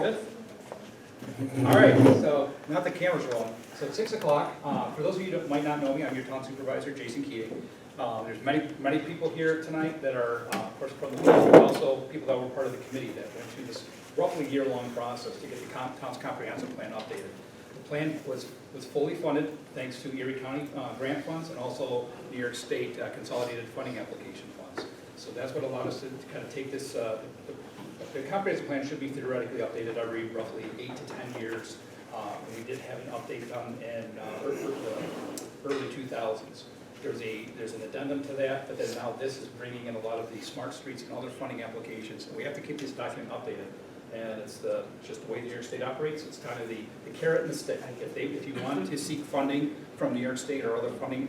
Good. All right, so now the camera's rolling. So it's 6 o'clock. For those of you that might not know me, I'm your town supervisor, Jason Keating. There's many people here tonight that are, of course, from the town, but also people that were part of the committee that went through this roughly year-long process to get the town's comprehensive plan updated. The plan was fully funded thanks to Erie County grant funds and also New York State consolidated funding application funds. So that's what allowed us to kind of take this. The comprehensive plan should be theoretically updated every roughly 8 to 10 years. We did have an update done in early 2000s. There's an addendum to that, but then now this is bringing in a lot of the smart streets and other funding applications, and we have to keep this document updated. And it's just the way New York State operates. It's kind of the carrot and the stick. If you want to seek funding from New York State or other funding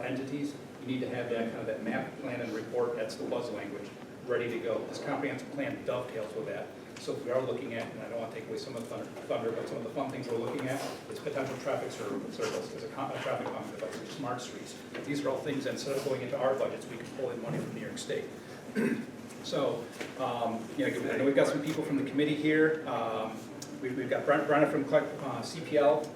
entities, you need to have that map, plan, and report. That's the buzz language, ready to go. This comprehensive plan dovetails with that. So if we are looking at, and I don't want to take away some of the thunder, but some of the fun things we're looking at is potential traffic circles as a traffic calming device, smart streets. These are all things that instead of going into our budgets, we can pull in money from New York State. So, I know we've got some people from the committee here. We've got Brenna from CPL.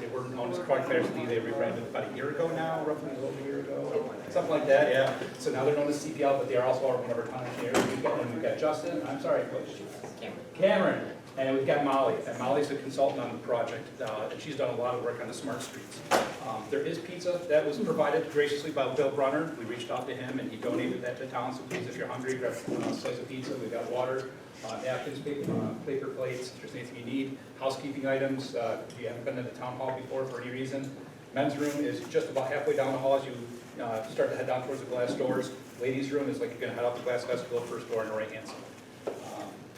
They were known as Clark Casualty. They rebranded about a year ago now, roughly a little year ago, something like that, yeah. So now they're known as CPL, but they are also one of our town engineers. We've got Justin, I'm sorry, Cameron, and we've got Molly. And Molly's a consultant on the project, and she's done a lot of work on the smart streets. There is pizza that was provided graciously by Bill Brunner. We reached out to him, and he donated that to town. So please, if you're hungry, grab a slice of pizza. We've got water, napkins, paper plates, if there's anything you need. Housekeeping items, if you haven't been to the town hall before for any reason. Men's room is just about halfway down the hall as you start to head down towards the glass doors. Ladies' room is like you're going to head out the glass vestibule, first door on the right-hand side. I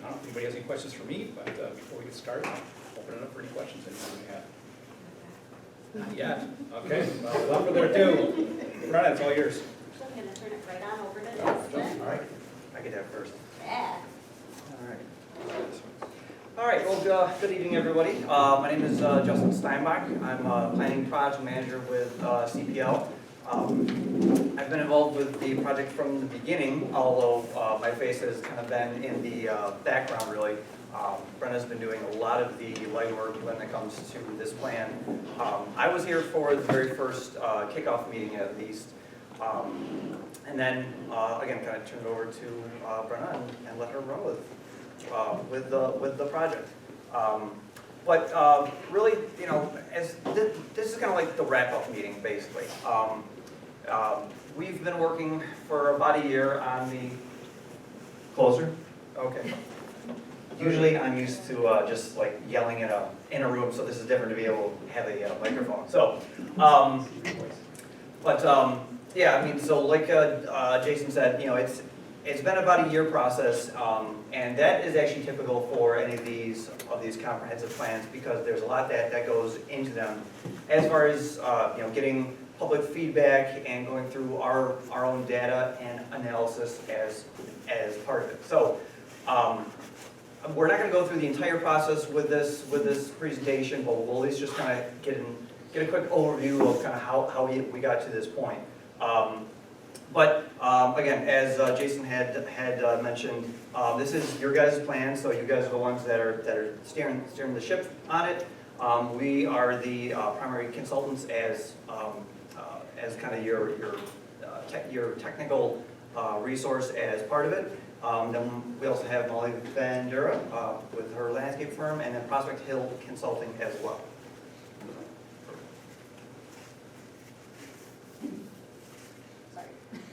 don't know if anybody has any questions for me, but before we get started, I'll open it up for any questions anyone may have. Not yet. Okay, well, without further ado, Brenna, it's all yours. So I'm going to turn it right on over to Justin. All right, I get that first. Yeah. All right, well, good evening, everybody. My name is Justin Steinbach. I'm a planning project manager with CPL. I've been involved with the project from the beginning, although my face has kind of been in the background, really. Brenna's been doing a lot of the legwork when it comes to this plan. I was here for the very first kickoff meeting, at least. And then, again, kind of turn it over to Brenna and let her run with the project. But really, as this is kind of like the wrap-up meeting, basically. We've been working for about a year on the closer. Okay. Usually, I'm used to just like yelling in a room, so this is different to be able to have a microphone. So, yeah, I mean, so like Jason said, it's been about a year process, and that is actually typical for any of these comprehensive plans because there's a lot that goes into them, as far as getting public feedback and going through our own data and analysis as part of it. So we're not going to go through the entire process with this presentation, but we'll at least just kind of get a quick overview of kind of how we got to this point. Again, as Jason had mentioned, this is your guys' plan, so you guys are the ones that are steering the ship on it. We are the primary consultants as kind of your technical resource as part of it. Then we also have Molly Van Dura with her landscape firm, and then Prospect Hill Consulting as well.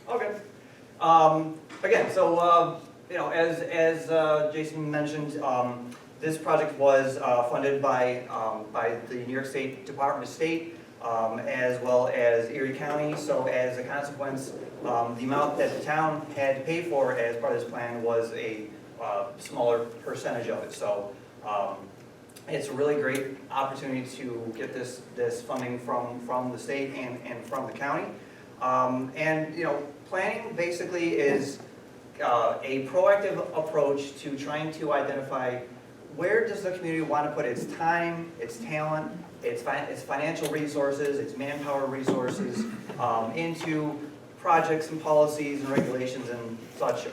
Okay. Again, so as Jason mentioned, this project was funded by the New York State Department of State, as well as Erie County. So as a consequence, the amount that the town had to pay for as part of this plan was a smaller percentage of it. So it's a really great opportunity to get this funding from the state and from the county. Planning basically is a proactive approach to trying to identify where does the community want to put its time, its talent, its financial resources, its manpower resources into projects and policies and regulations and such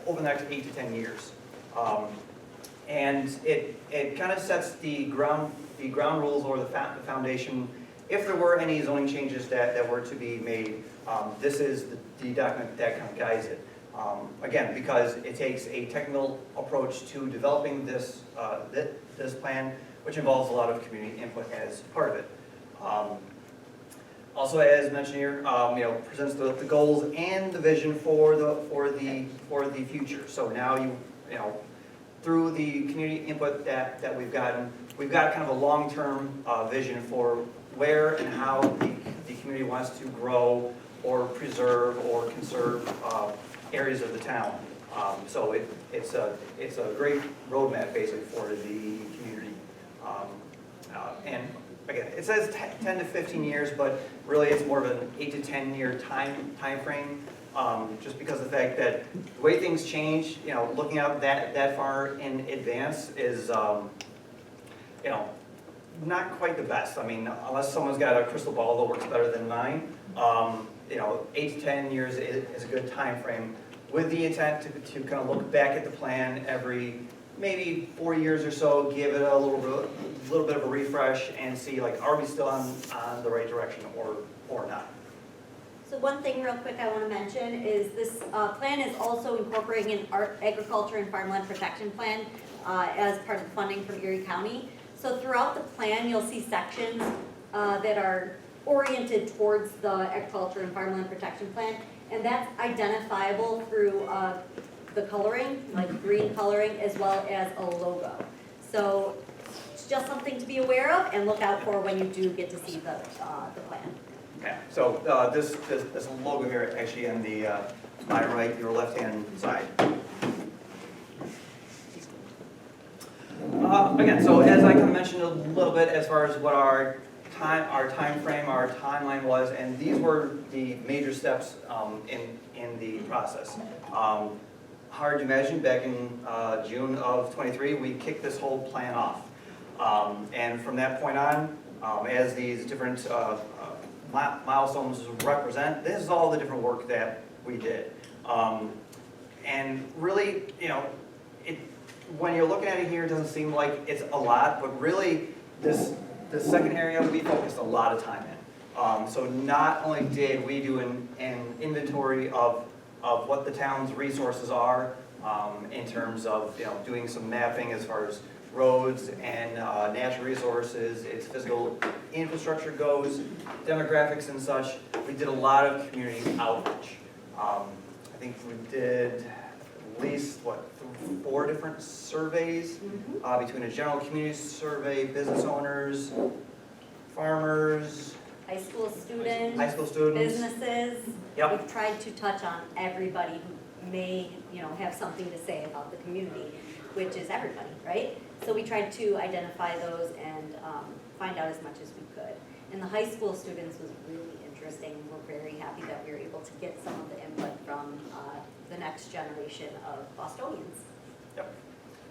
over the next 8 to 10 years. And it kind of sets the ground rules or the foundation. If there were any zoning changes that were to be made, this is the document that kind of guides it. Again, because it takes a technical approach to developing this plan, which involves a lot of community input as part of it. Also, as mentioned here, presents the goals and the vision for the future. So now through the community input that we've gotten, we've got kind of a long-term vision for where and how the community wants to grow or preserve or conserve areas of the town. So it's a great roadmap basically for the community. And again, it says 10 to 15 years, but really it's more of an 8 to 10 year time frame. Just because of the fact that the way things change, looking out that far in advance is, not quite the best. I mean, unless someone's got a crystal ball that works better than mine, 8 to 10 years is a good time frame, with the intent to kind of look back at the plan every maybe 4 years or so, give it a little bit of a refresh, and see are we still on the right direction or not. So one thing real quick I want to mention is this plan is also incorporating an agriculture and farmland protection plan as part of the funding from Erie County. So throughout the plan, you'll see sections that are oriented towards the agriculture and farmland protection plan, and that's identifiable through the coloring, like green coloring, as well as a logo. So it's just something to be aware of and look out for when you do get to see the plan. Yeah. So this logo here actually on the my right, your left-hand side. Again, so as I kind of mentioned a little bit as far as what our time frame, our timeline was, and these were the major steps in the process. Hard to imagine, back in June of '23, we kicked this whole plan off. And from that point on, as these different milestones represent, this is all the different work that we did. And really, when you're looking at it here, it doesn't seem like it's a lot, but really, this second area we focused a lot of time in. So not only did we do an inventory of what the town's resources are, in terms of doing some mapping as far as roads and natural resources, its physical infrastructure goes, demographics and such. We did a lot of community outreach. I think we did at least, 4 different surveys between a general community survey, business owners, farmers, High school students, businesses. Yep. We've tried to touch on everybody who may, have something to say about the community, which is everybody, right? So we tried to identify those and find out as much as we could. And the high school students was really interesting. We're very happy that we were able to get some of the input from the next generation of Bostonians. Yep,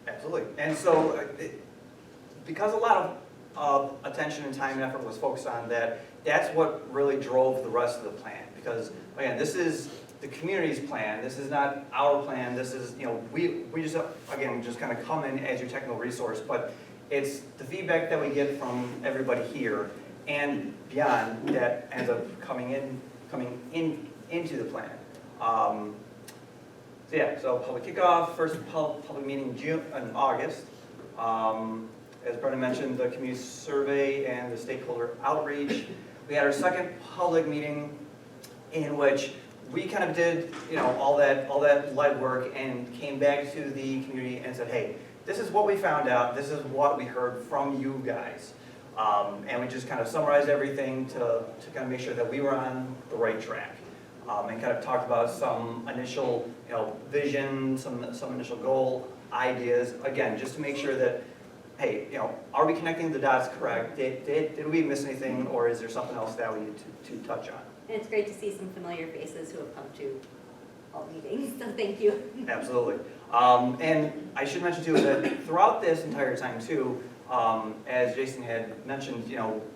absolutely. And so, because a lot of attention and time and effort was focused on that, that's what really drove the rest of the plan. Because, again, this is the community's plan. This is not our plan. This is, we just, again, just kind of come in as your technical resource, but it's the feedback that we get from everybody here and beyond that ends up coming into the plan. So yeah, so public kickoff, first public meeting in August. As Brendan mentioned, the community survey and the stakeholder outreach. We had our second public meeting in which we kind of did, all that legwork and came back to the community and said, hey, this is what we found out. This is what we heard from you guys. And we just kind of summarized everything to kind of make sure that we were on the right track. And kind of talked about some initial, vision, some initial goal ideas. Again, just to make sure that, hey, are we connecting the dots correct? Did we miss anything, or is there something else that we need to touch on? And it's great to see some familiar faces who have come to all meetings, so thank you. Absolutely. And I should mention too that throughout this entire time too, as Jason had mentioned,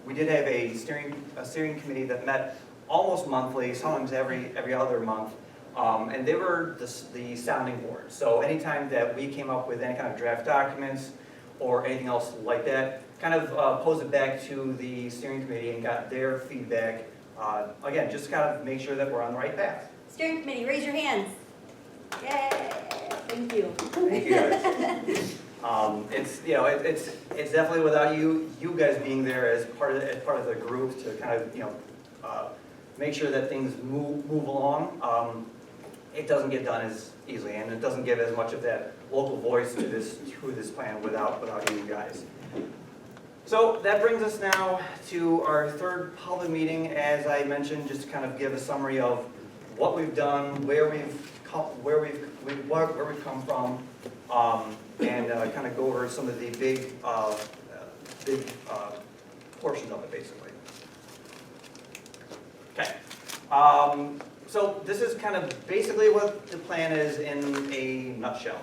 we did have a steering committee that met almost monthly, sometimes every other month, And they were the sounding board. So anytime that we came up with any kind of draft documents or anything else like that, kind of posed it back to the steering committee and got their feedback. Again, just kind of make sure that we're on the right path. Steering committee, raise your hands. Yay, thank you. Thank you guys. It's, you know, it's definitely without you guys being there as part of the group to kind of, you know, make sure that things move along. It doesn't get done as easily, and it doesn't give as much of that local voice to this plan without you guys. So that brings us now to our third public meeting, as I mentioned, just to kind of give a summary of what we've done, where we've come from, and kind of go over some of the big portions of it, basically. Okay. So this is kind of basically what the plan is in a nutshell.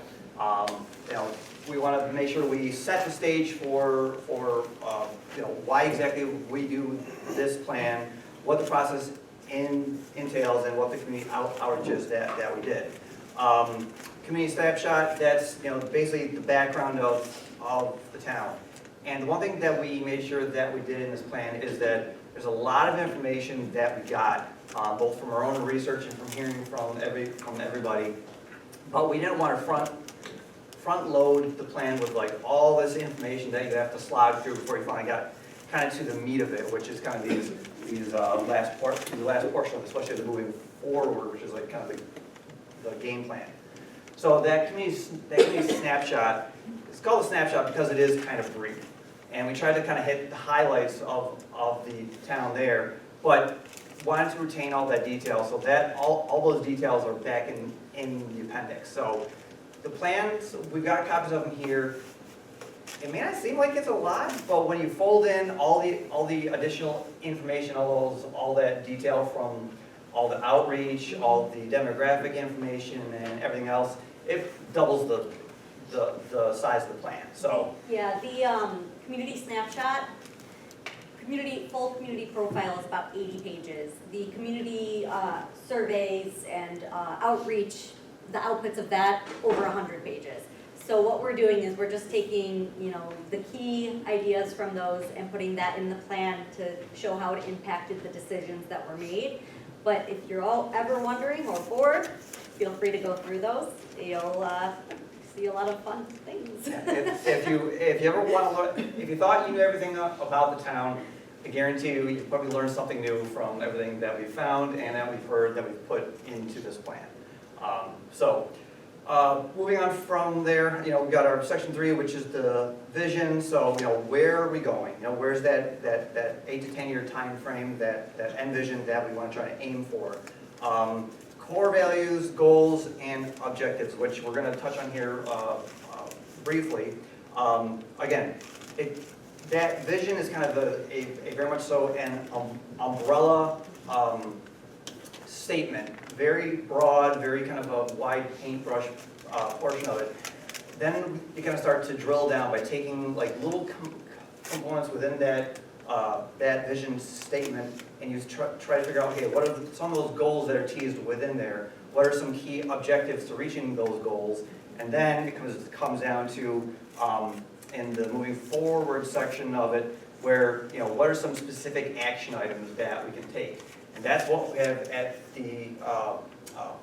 You know, we want to make sure we set the stage for you know, why exactly we do this plan, what the process entails, and what the community outreaches that we did. Community snapshot, that's, you know, basically the background of the town. And the one thing that we made sure that we did in this plan is that there's a lot of information that we got, both from our own research and from hearing from everybody. But we didn't want to front load the plan with like all this information that you have to slog through before you finally got kind of to the meat of it, which is kind of the last portion of it, especially the moving forward, which is like kind of the game plan. So that community snapshot, it's called a snapshot because it is kind of brief. And we tried to kind of hit the highlights of the town there, but wanted to retain all that detail, so that all those details are back in the appendix. So the plans, we've got copies of them here. It may not seem like it's a lot, but when you fold in all the additional information, all that detail from all the outreach, all the demographic information, and everything else, it doubles the size of the plan. So Yeah, the community snapshot, full community profile is about 80 pages. The community surveys and outreach, the outputs of that, over 100 pages. So what we're doing is we're just taking, you know, the key ideas from those and putting that in the plan to show how it impacted the decisions that were made. But if you're all ever wondering or bored, feel free to go through those. You'll see a lot of fun things. if you ever want to look, if you thought you knew everything about the town, I guarantee you probably learned something new from everything that we found and that we've heard that we've put into this plan. Moving on from there, you know, we've got our section 3, which is the vision. So, you know, where are we going? You know, where's that 8 to 10 year time frame, that end vision that we want to try to aim for? Core values, goals, and objectives, which we're going to touch on here briefly. Again, that vision is kind of a very much so an umbrella statement, very broad, very kind of a wide paintbrush portion of it. Then you kind of start to drill down by taking like little components within that vision statement, and you try to figure out, okay, what are some of those goals that are teased within there? What are some key objectives to reaching those goals? And then it comes down to in the moving forward section of it, where, you know, what are some specific action items that we can take? And that's what we have at the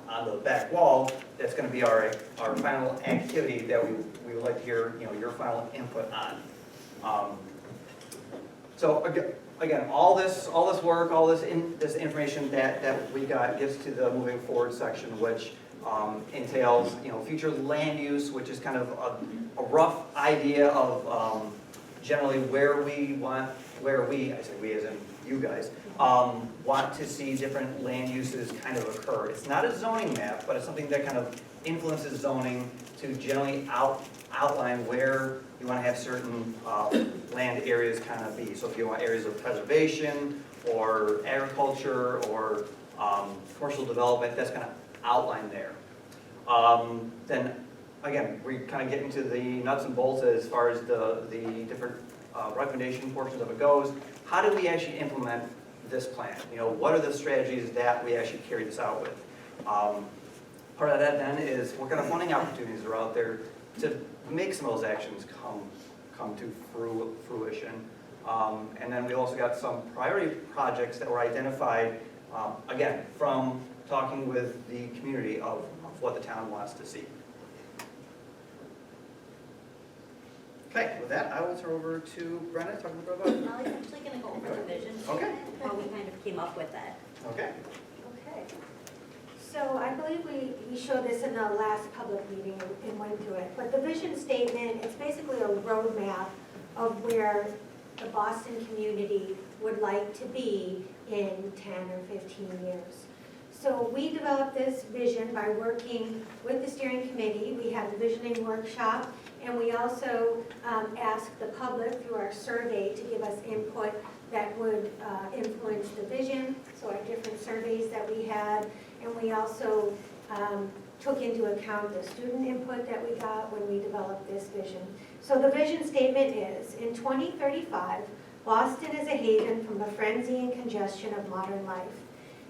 on the back wall. That's going to be our final activity that we would like to hear, you know, your final input on. So again, all this work, all this information that we got gets to the moving forward section, which entails, you know, future land use, which is kind of a rough idea of generally where we, I say we as in you guys, want to see different land uses kind of occur. It's not a zoning map, but it's something that kind of influences zoning to generally outline where you want to have certain land areas kind of be. So if you want areas of preservation or agriculture or commercial development, that's kind of outlined there. Then again, we kind of get into the nuts and bolts as far as the different recommendation portions of it goes. How do we actually implement this plan? You know, what are the strategies that we actually carry this out with? part of that then is what kind of funding opportunities are out there to make some of those actions come to fruition. And then we also got some priority projects that were identified, again, from talking with the community of what the town wants to see. Okay, with that, I will turn over to Brenda to talk a little bit about. Molly's actually gonna go over the vision Okay. statement, how we kind of came up with that. Okay. Okay. So I believe we showed this in the last public meeting and went through it. But the vision statement, it's basically a roadmap of where the Boston community would like to be in 10 or 15 years. So we developed this vision by working with the steering committee. We had a visioning workshop, and we also asked the public through our survey to give us input that would influence the vision, so our different surveys that we had. And we also took into account the student input that we got when we developed this vision. So the vision statement is, in 2035, Boston is a haven from the frenzy and congestion of modern life.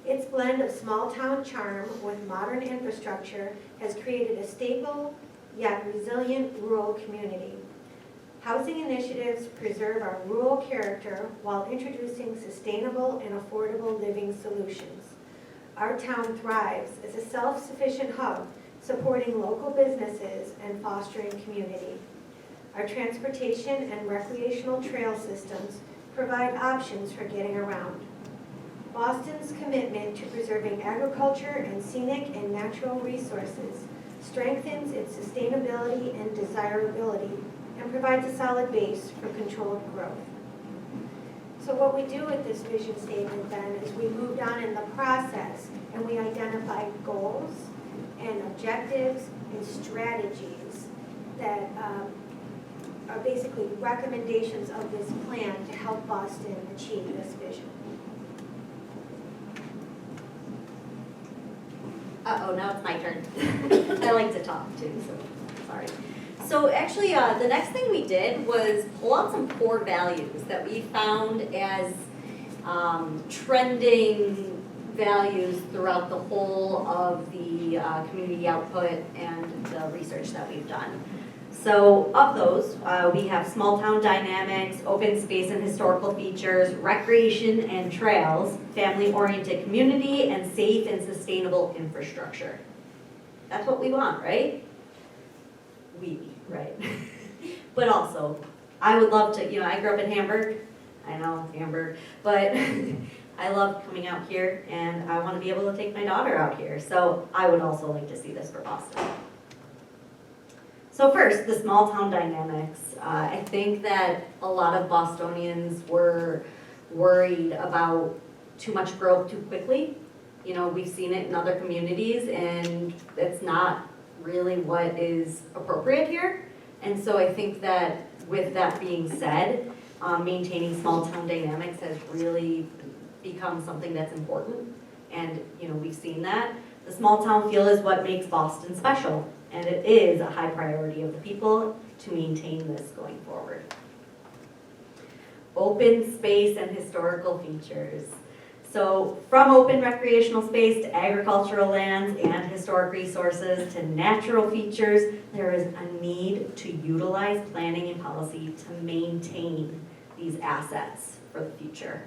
Its blend of small-town charm with modern infrastructure has created a stable yet resilient rural community. Housing initiatives preserve our rural character while introducing sustainable and affordable living solutions. Our town thrives as a self-sufficient hub, supporting local businesses and fostering community. Our transportation and recreational trail systems provide options for getting around. Boston's commitment to preserving agriculture and scenic and natural resources strengthens its sustainability and desirability and provides a solid base for controlled growth. So what we do with this vision statement then is we moved on in the process and we identified goals and objectives and strategies that are basically recommendations of this plan to help Boston achieve this vision. Uh-oh, now it's my turn. I like to talk too, so, sorry. So actually, the next thing we did was pull out some core values that we found as trending values throughout the whole of the community output and the research that we've done. So of those, we have small town dynamics, open space and historical features, recreation and trails, family-oriented community, and safe and sustainable infrastructure. That's what we want, right? Right. But also, I would love to, I grew up in Hamburg. I know, Hamburg. But I love coming out here, and I want to be able to take my daughter out here. So I would also like to see this for Boston. So first, the small town dynamics. I think that a lot of Bostonians were worried about too much growth too quickly. We've seen it in other communities, and it's not really what is appropriate here. And so I think that with that being said, maintaining small town dynamics has really become something that's important. And we've seen that. The small town feel is what makes Boston special. And it is a high priority of the people to maintain this going forward. Open space and historical features. So from open recreational space to agricultural lands and historic resources to natural features, there is a need to utilize planning and policy to maintain these assets for the future.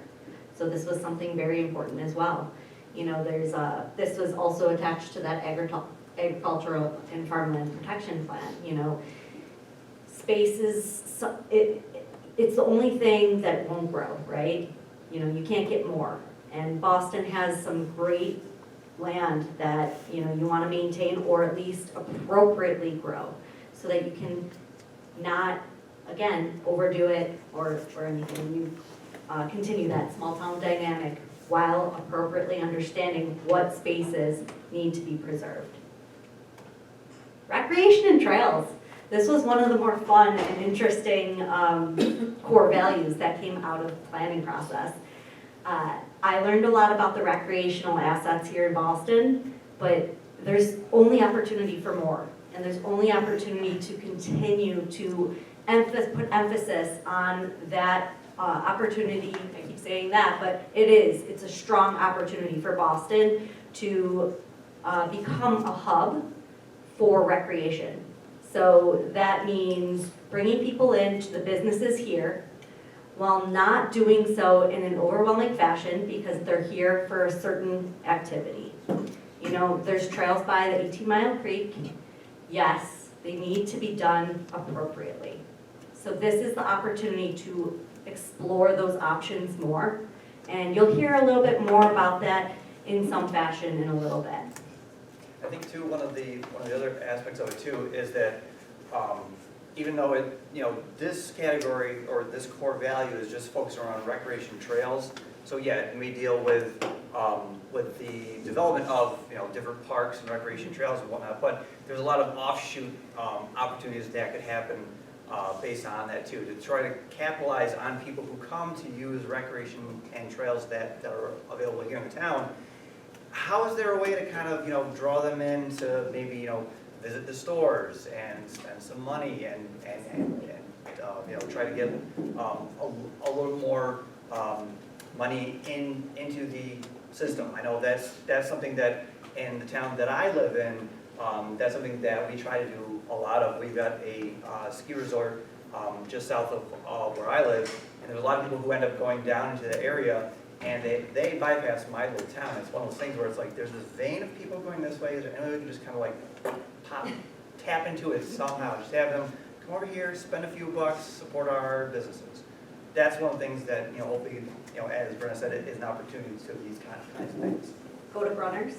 So this was something very important as well. This was also attached to that agricultural and farmland protection plan. Space is, it's the only thing that won't grow, right? You can't get more. And Boston has some great land that, you want to maintain or at least appropriately grow so that you can not, again, overdo it or anything. You continue that small town dynamic while appropriately understanding what spaces need to be preserved. Recreation and trails. This was one of the more fun and interesting core values that came out of the planning process. I learned a lot about the recreational assets here in Boston, but there's only opportunity for more. And there's only opportunity to continue to put emphasis on that opportunity. I keep saying that, but it's a strong opportunity for Boston to become a hub for recreation. So that means bringing people into the businesses here while not doing so in an overwhelming fashion because they're here for a certain activity. You know, there's trails by the 18 Mile Creek. Yes, they need to be done appropriately. So this is the opportunity to explore those options more. And you'll hear a little bit more about that in some fashion in a little bit. I think too, one of the other aspects of it too is that even though it, you know, this category or this core value is just focused around recreation trails, so yeah, and we deal with the development of, you know, different parks and recreation trails and whatnot, but there's a lot of offshoot opportunities that could happen based on that too, to try to capitalize on people who come to use recreation and trails that are available here in the town. How is there a way to kind of, you know, draw them in to maybe, you know, visit the stores and spend some money and you know, try to get a little more money into the system? I know that's something that in the town that I live in, that's something that we try to do a lot of. We've got a ski resort just south of where I live, and there's a lot of people who end up going down into the area, and they bypass my little town. It's one of those things where it's like there's this vein of people going this way, is there any way we can just kind of like tap into it somehow? Just have them come over here, spend a few bucks, support our businesses. That's one of the things that, you know, hopefully, you know, as Brenna said, it is an opportunity to these kinds of things. Go to Brunners.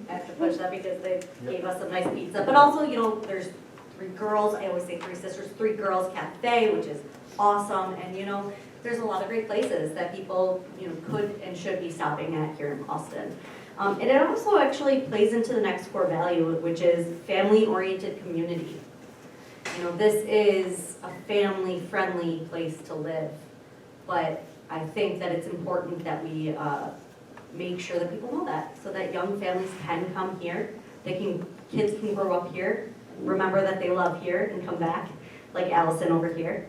I have to push that because they gave us some nice pizza. But also, you know, there's Three Girls, I always say Three Sisters, Three Girls Cafe, which is awesome. And, you know, there's a lot of great places that people, you know, could and should be stopping at here in Boston. And it also actually plays into the next core value, which is family-oriented community. You know, this is a family-friendly place to live, but I think that it's important that we make sure that people know that, so that young families can come here, kids can grow up here, remember that they love here and come back, like Allison over here.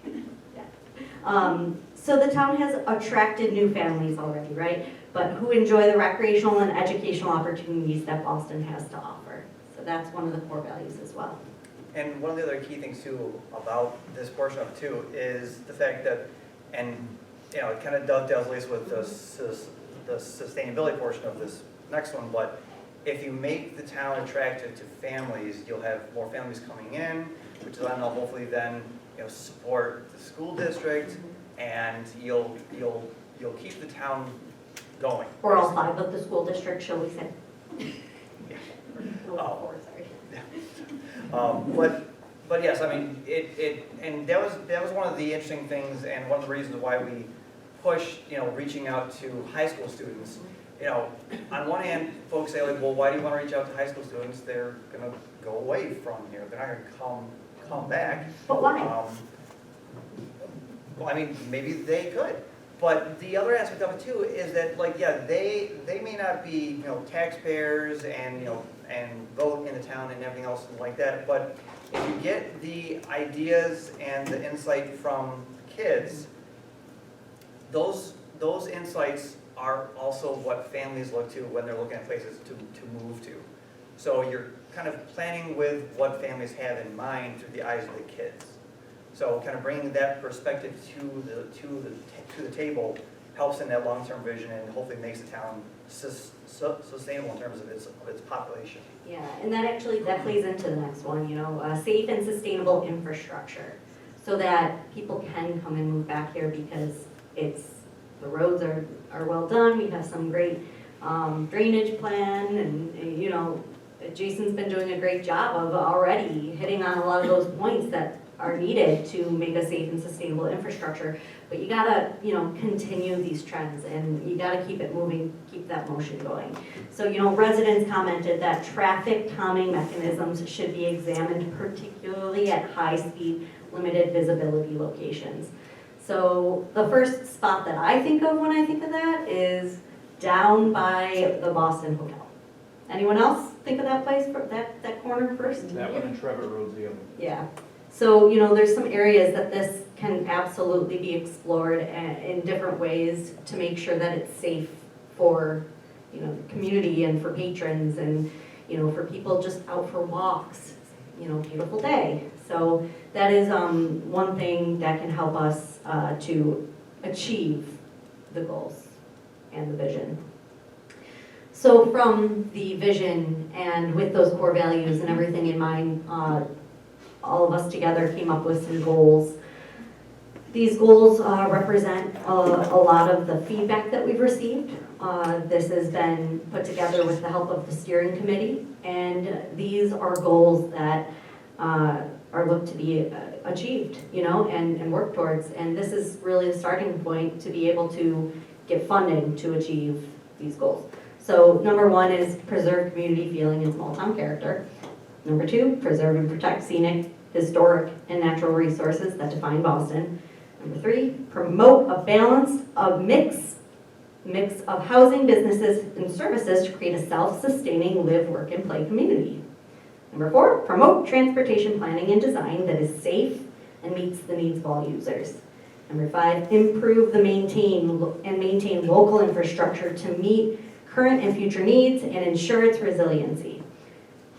Yeah. So the town has attracted new families already, right? But who enjoy the recreational and educational opportunities that Boston has to offer. So that's one of the core values as well. And one of the other key things too about this portion of it too is the fact that, and you know, it kind of dovetails at least with the sustainability portion of this next one, but if you make the town attractive to families, you'll have more families coming in, which is then hopefully then, you know, support the school district, and you'll keep the town going. Or all five of the school districts, shall we say? Yeah. Oh, four, sorry. But yes, I mean, and that was one of the interesting things, and one of the reasons why we pushed, you know, reaching out to high school students. You know, on one hand, folks say like, well, why do you want to reach out to high school students? They're gonna go away from here. They're not gonna come back. But why? Well, I mean, maybe they could. But the other aspect of it too is that, like, yeah, they may not be, you know, taxpayers and, you know, and vote in the town and everything else like that, but if you get the ideas and the insight from kids, those insights are also what families look to when they're looking at places to move to. So you're kind of planning with what families have in mind through the eyes of the kids. So kind of bringing that perspective to the table helps in that long-term vision and hopefully makes the town sustainable in terms of its population. Yeah, and that plays into the next one, you know, safe and sustainable infrastructure, so that people can come and move back here because the roads are well done. We have some great drainage plan, and you know, Jason's been doing a great job of already hitting on a lot of those points that are needed to make a safe and sustainable infrastructure. But you gotta, you know, continue these trends, and you gotta keep it moving, keep that motion going. So, you know, residents commented that traffic calming mechanisms should be examined, particularly at high-speed, limited visibility locations. So the first spot that I think of when I think of that is down by the Boston Hotel. Anyone else think of that place, that corner first? That one and Trevor Road's the other. Yeah. So, you know, there's some areas that this can absolutely be explored in different ways to make sure that it's safe for you know, community and for patrons and, you know, for people just out for walks, you know, beautiful day. So that is one thing that can help us to achieve the goals and the vision. So from the vision and with those core values and everything in mind, all of us together came up with some goals. These goals represent a lot of the feedback that we've received. This has been put together with the help of the steering committee, and these are goals that are looked to be achieved, you know, and worked towards. And this is really the starting point to be able to get funding to achieve these goals. So number 1 is preserve community feeling and small town character. Number 2, preserve and protect scenic, historic, and natural resources that define Boston. Number 3, promote a balance of mix of housing, businesses, and services to create a self-sustaining live, work, and play community. Number 4, promote transportation planning and design that is safe and meets the needs of all users. Number 5, improve and maintain local infrastructure to meet current and future needs and ensure its resiliency.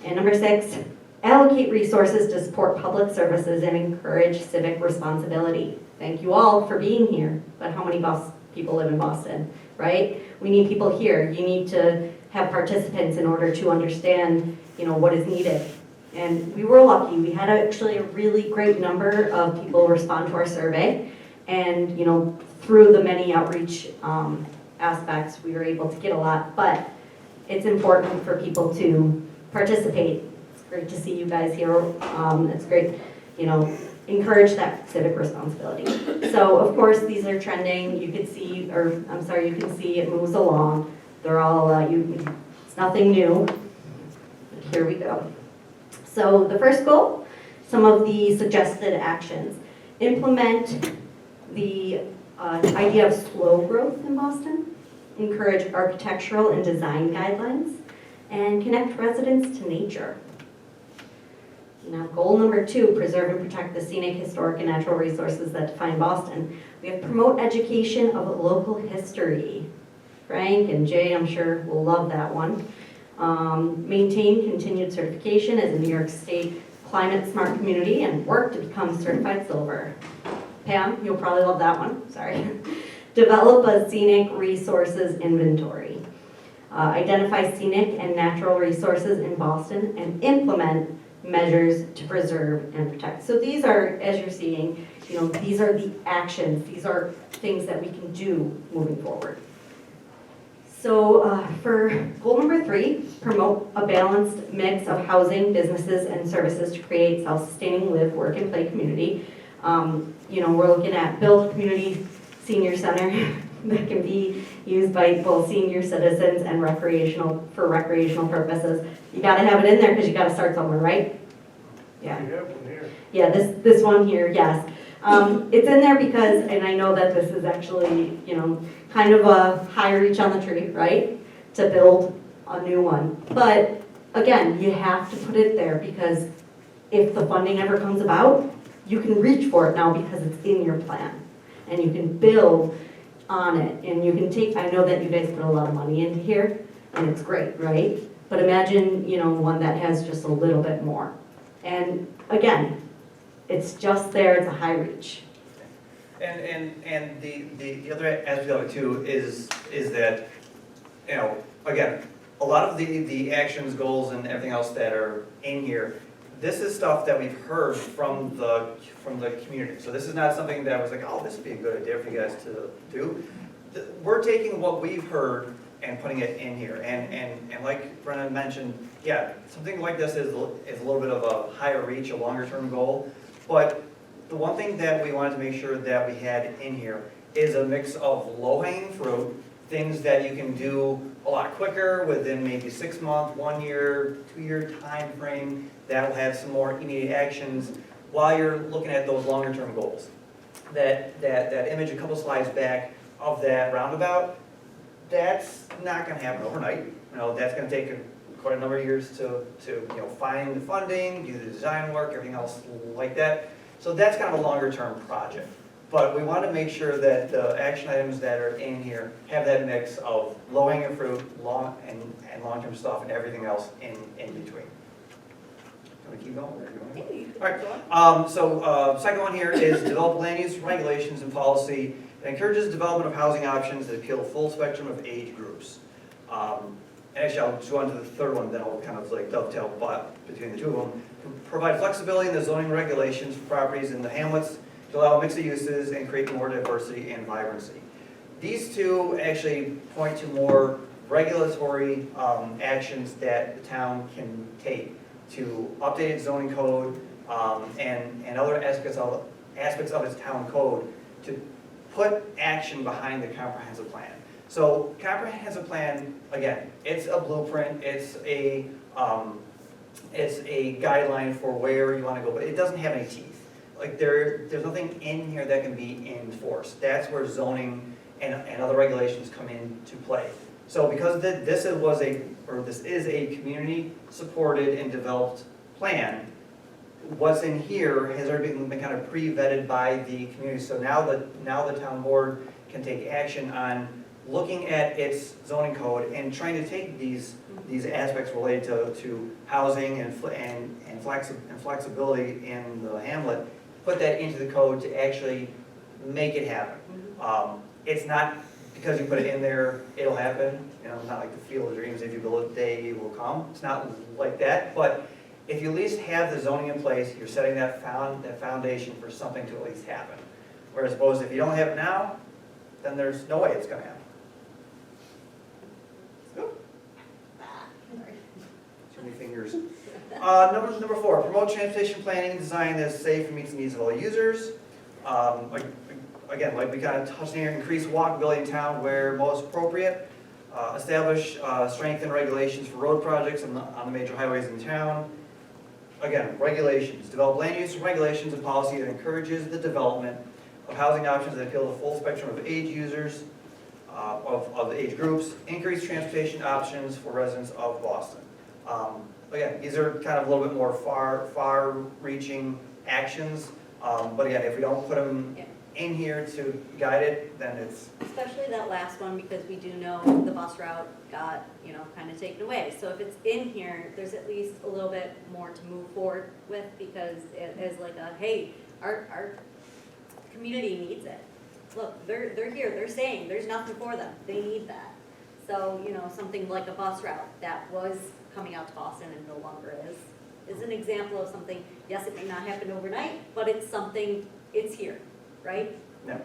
And number 6, allocate resources to support public services and encourage civic responsibility. Thank you all for being here, but how many people live in Boston, right? We need people here. You need to have participants in order to understand, you know, what is needed. And we were lucky. We had actually a really great number of people respond to our survey. And, you know, through the many outreach aspects, we were able to get a lot, but it's important for people to participate. It's great to see you guys here. It's great, you know, encourage that civic responsibility. So of course these are trending. You can see, or I'm sorry, you can see it moves along. They're all, it's nothing new. But here we go. So the first goal, some of the suggested actions. Implement the idea of slow growth in Boston, encourage architectural and design guidelines, and connect residents to nature. Now, goal number 2, preserve and protect the scenic, historic, and natural resources that define Boston. We have promote education of local history. Frank and Jay, I'm sure, will love that one. Maintain continued certification as a New York State climate smart community and work to become certified silver. Pam, you'll probably love that one, sorry. Develop a scenic resources inventory. Identify scenic and natural resources in Boston and implement measures to preserve and protect. So these are, as you're seeing, you know, these are the actions. These are things that we can do moving forward. So for goal number 3, promote a balanced mix of housing, businesses, and services to create self-sustaining live, work, and play community. You know, we're looking at build community senior center that can be used by both senior citizens and recreational purposes. You gotta have it in there because you gotta start somewhere, right? Yeah. You have one here. Yeah, this one here, yes. It's in there because, and I know that this is actually, you know, kind of a high reach on the tree, right? To build a new one. But again, you have to put it there because if the funding ever comes about, you can reach for it now because it's in your plan. And you can build on it. And you can take, I know that you guys put a lot of money into here, and it's great, right? But imagine, you know, one that has just a little bit more. And again, it's just there, it's a high reach. And the other aspect of it too is that, you know, again, a lot of the actions, goals, and everything else that are in here, this is stuff that we've heard from the community. So this is not something that was like, oh, this would be a good idea for you guys to do. We're taking what we've heard and putting it in here. And like Brennan mentioned, yeah, something like this is a little bit of a higher reach, a longer term goal. But the one thing that we wanted to make sure that we had in here is a mix of low-hanging fruit, things that you can do a lot quicker within maybe 6 month, 1 year, 2 year time frame that will have some more immediate actions while you're looking at those longer term goals. That image a couple slides back of that roundabout, that's not going to happen overnight. You know, that's going to take quite a number of years to you know, find the funding, do the design work, everything else like that. So that's kind of a longer term project. But we want to make sure that the action items that are in here have that mix of low-hanging fruit, and long-term stuff, and everything else in between. Can we keep going? Or do you want- Second one here is develop land use regulations and policy that encourages development of housing options that appeal to the full spectrum of age groups. And actually, I'll just go on to the third one, then I'll kind of like dovetail between the two of them. Provide flexibility in the zoning regulations for properties in the hamlets to allow a mix of uses and create more diversity and vibrancy. These two actually point to more regulatory actions that the town can take to update its zoning code and other aspects of its town code to put action behind the comprehensive plan. So comprehensive plan, again, it's a blueprint, it's a guideline for where you want to go, but it doesn't have any teeth. Like there's nothing in here that can be enforced. That's where zoning and other regulations come into play. So because this is a community-supported and developed plan, what's in here has already been kind of pre-vetted by the community. So now the town board can take action on looking at its zoning code and trying to take these aspects related to housing and flexibility in the hamlet, put that into the code to actually make it happen. It's not because you put it in there, it'll happen. You know, it's not like the field of dreams, if you build it, they will come. It's not like that, but if you at least have the zoning in place, you're setting that foundation for something to at least happen. Whereas suppose if you don't have it now, then there's no way it's gonna happen. Too many fingers. Number 4, promote transportation planning and design that is safe and meets the needs of all users. Again, like we kind of touched here, increase walkability in town where most appropriate. Establish strength and regulations for road projects on the major highways in town. Again, regulations. Develop land use regulations and policy that encourages the development of housing options that appeal to the full spectrum of age users, of the age groups. Increase transportation options for residents of Boston. Again, these are kind of a little bit more far-reaching actions, but again, if we don't put them in here to guide it, then it's... Especially that last one, because we do know the bus route got, kind of taken away. So if it's in here, there's at least a little bit more to move forward with, because it is like hey, our community needs it. Look, they're here, they're saying there's nothing for them, they need that. So, something like a bus route that was coming out to Boston and no longer is an example of something, yes, it may not happen overnight, but it's something, it's here, right? No.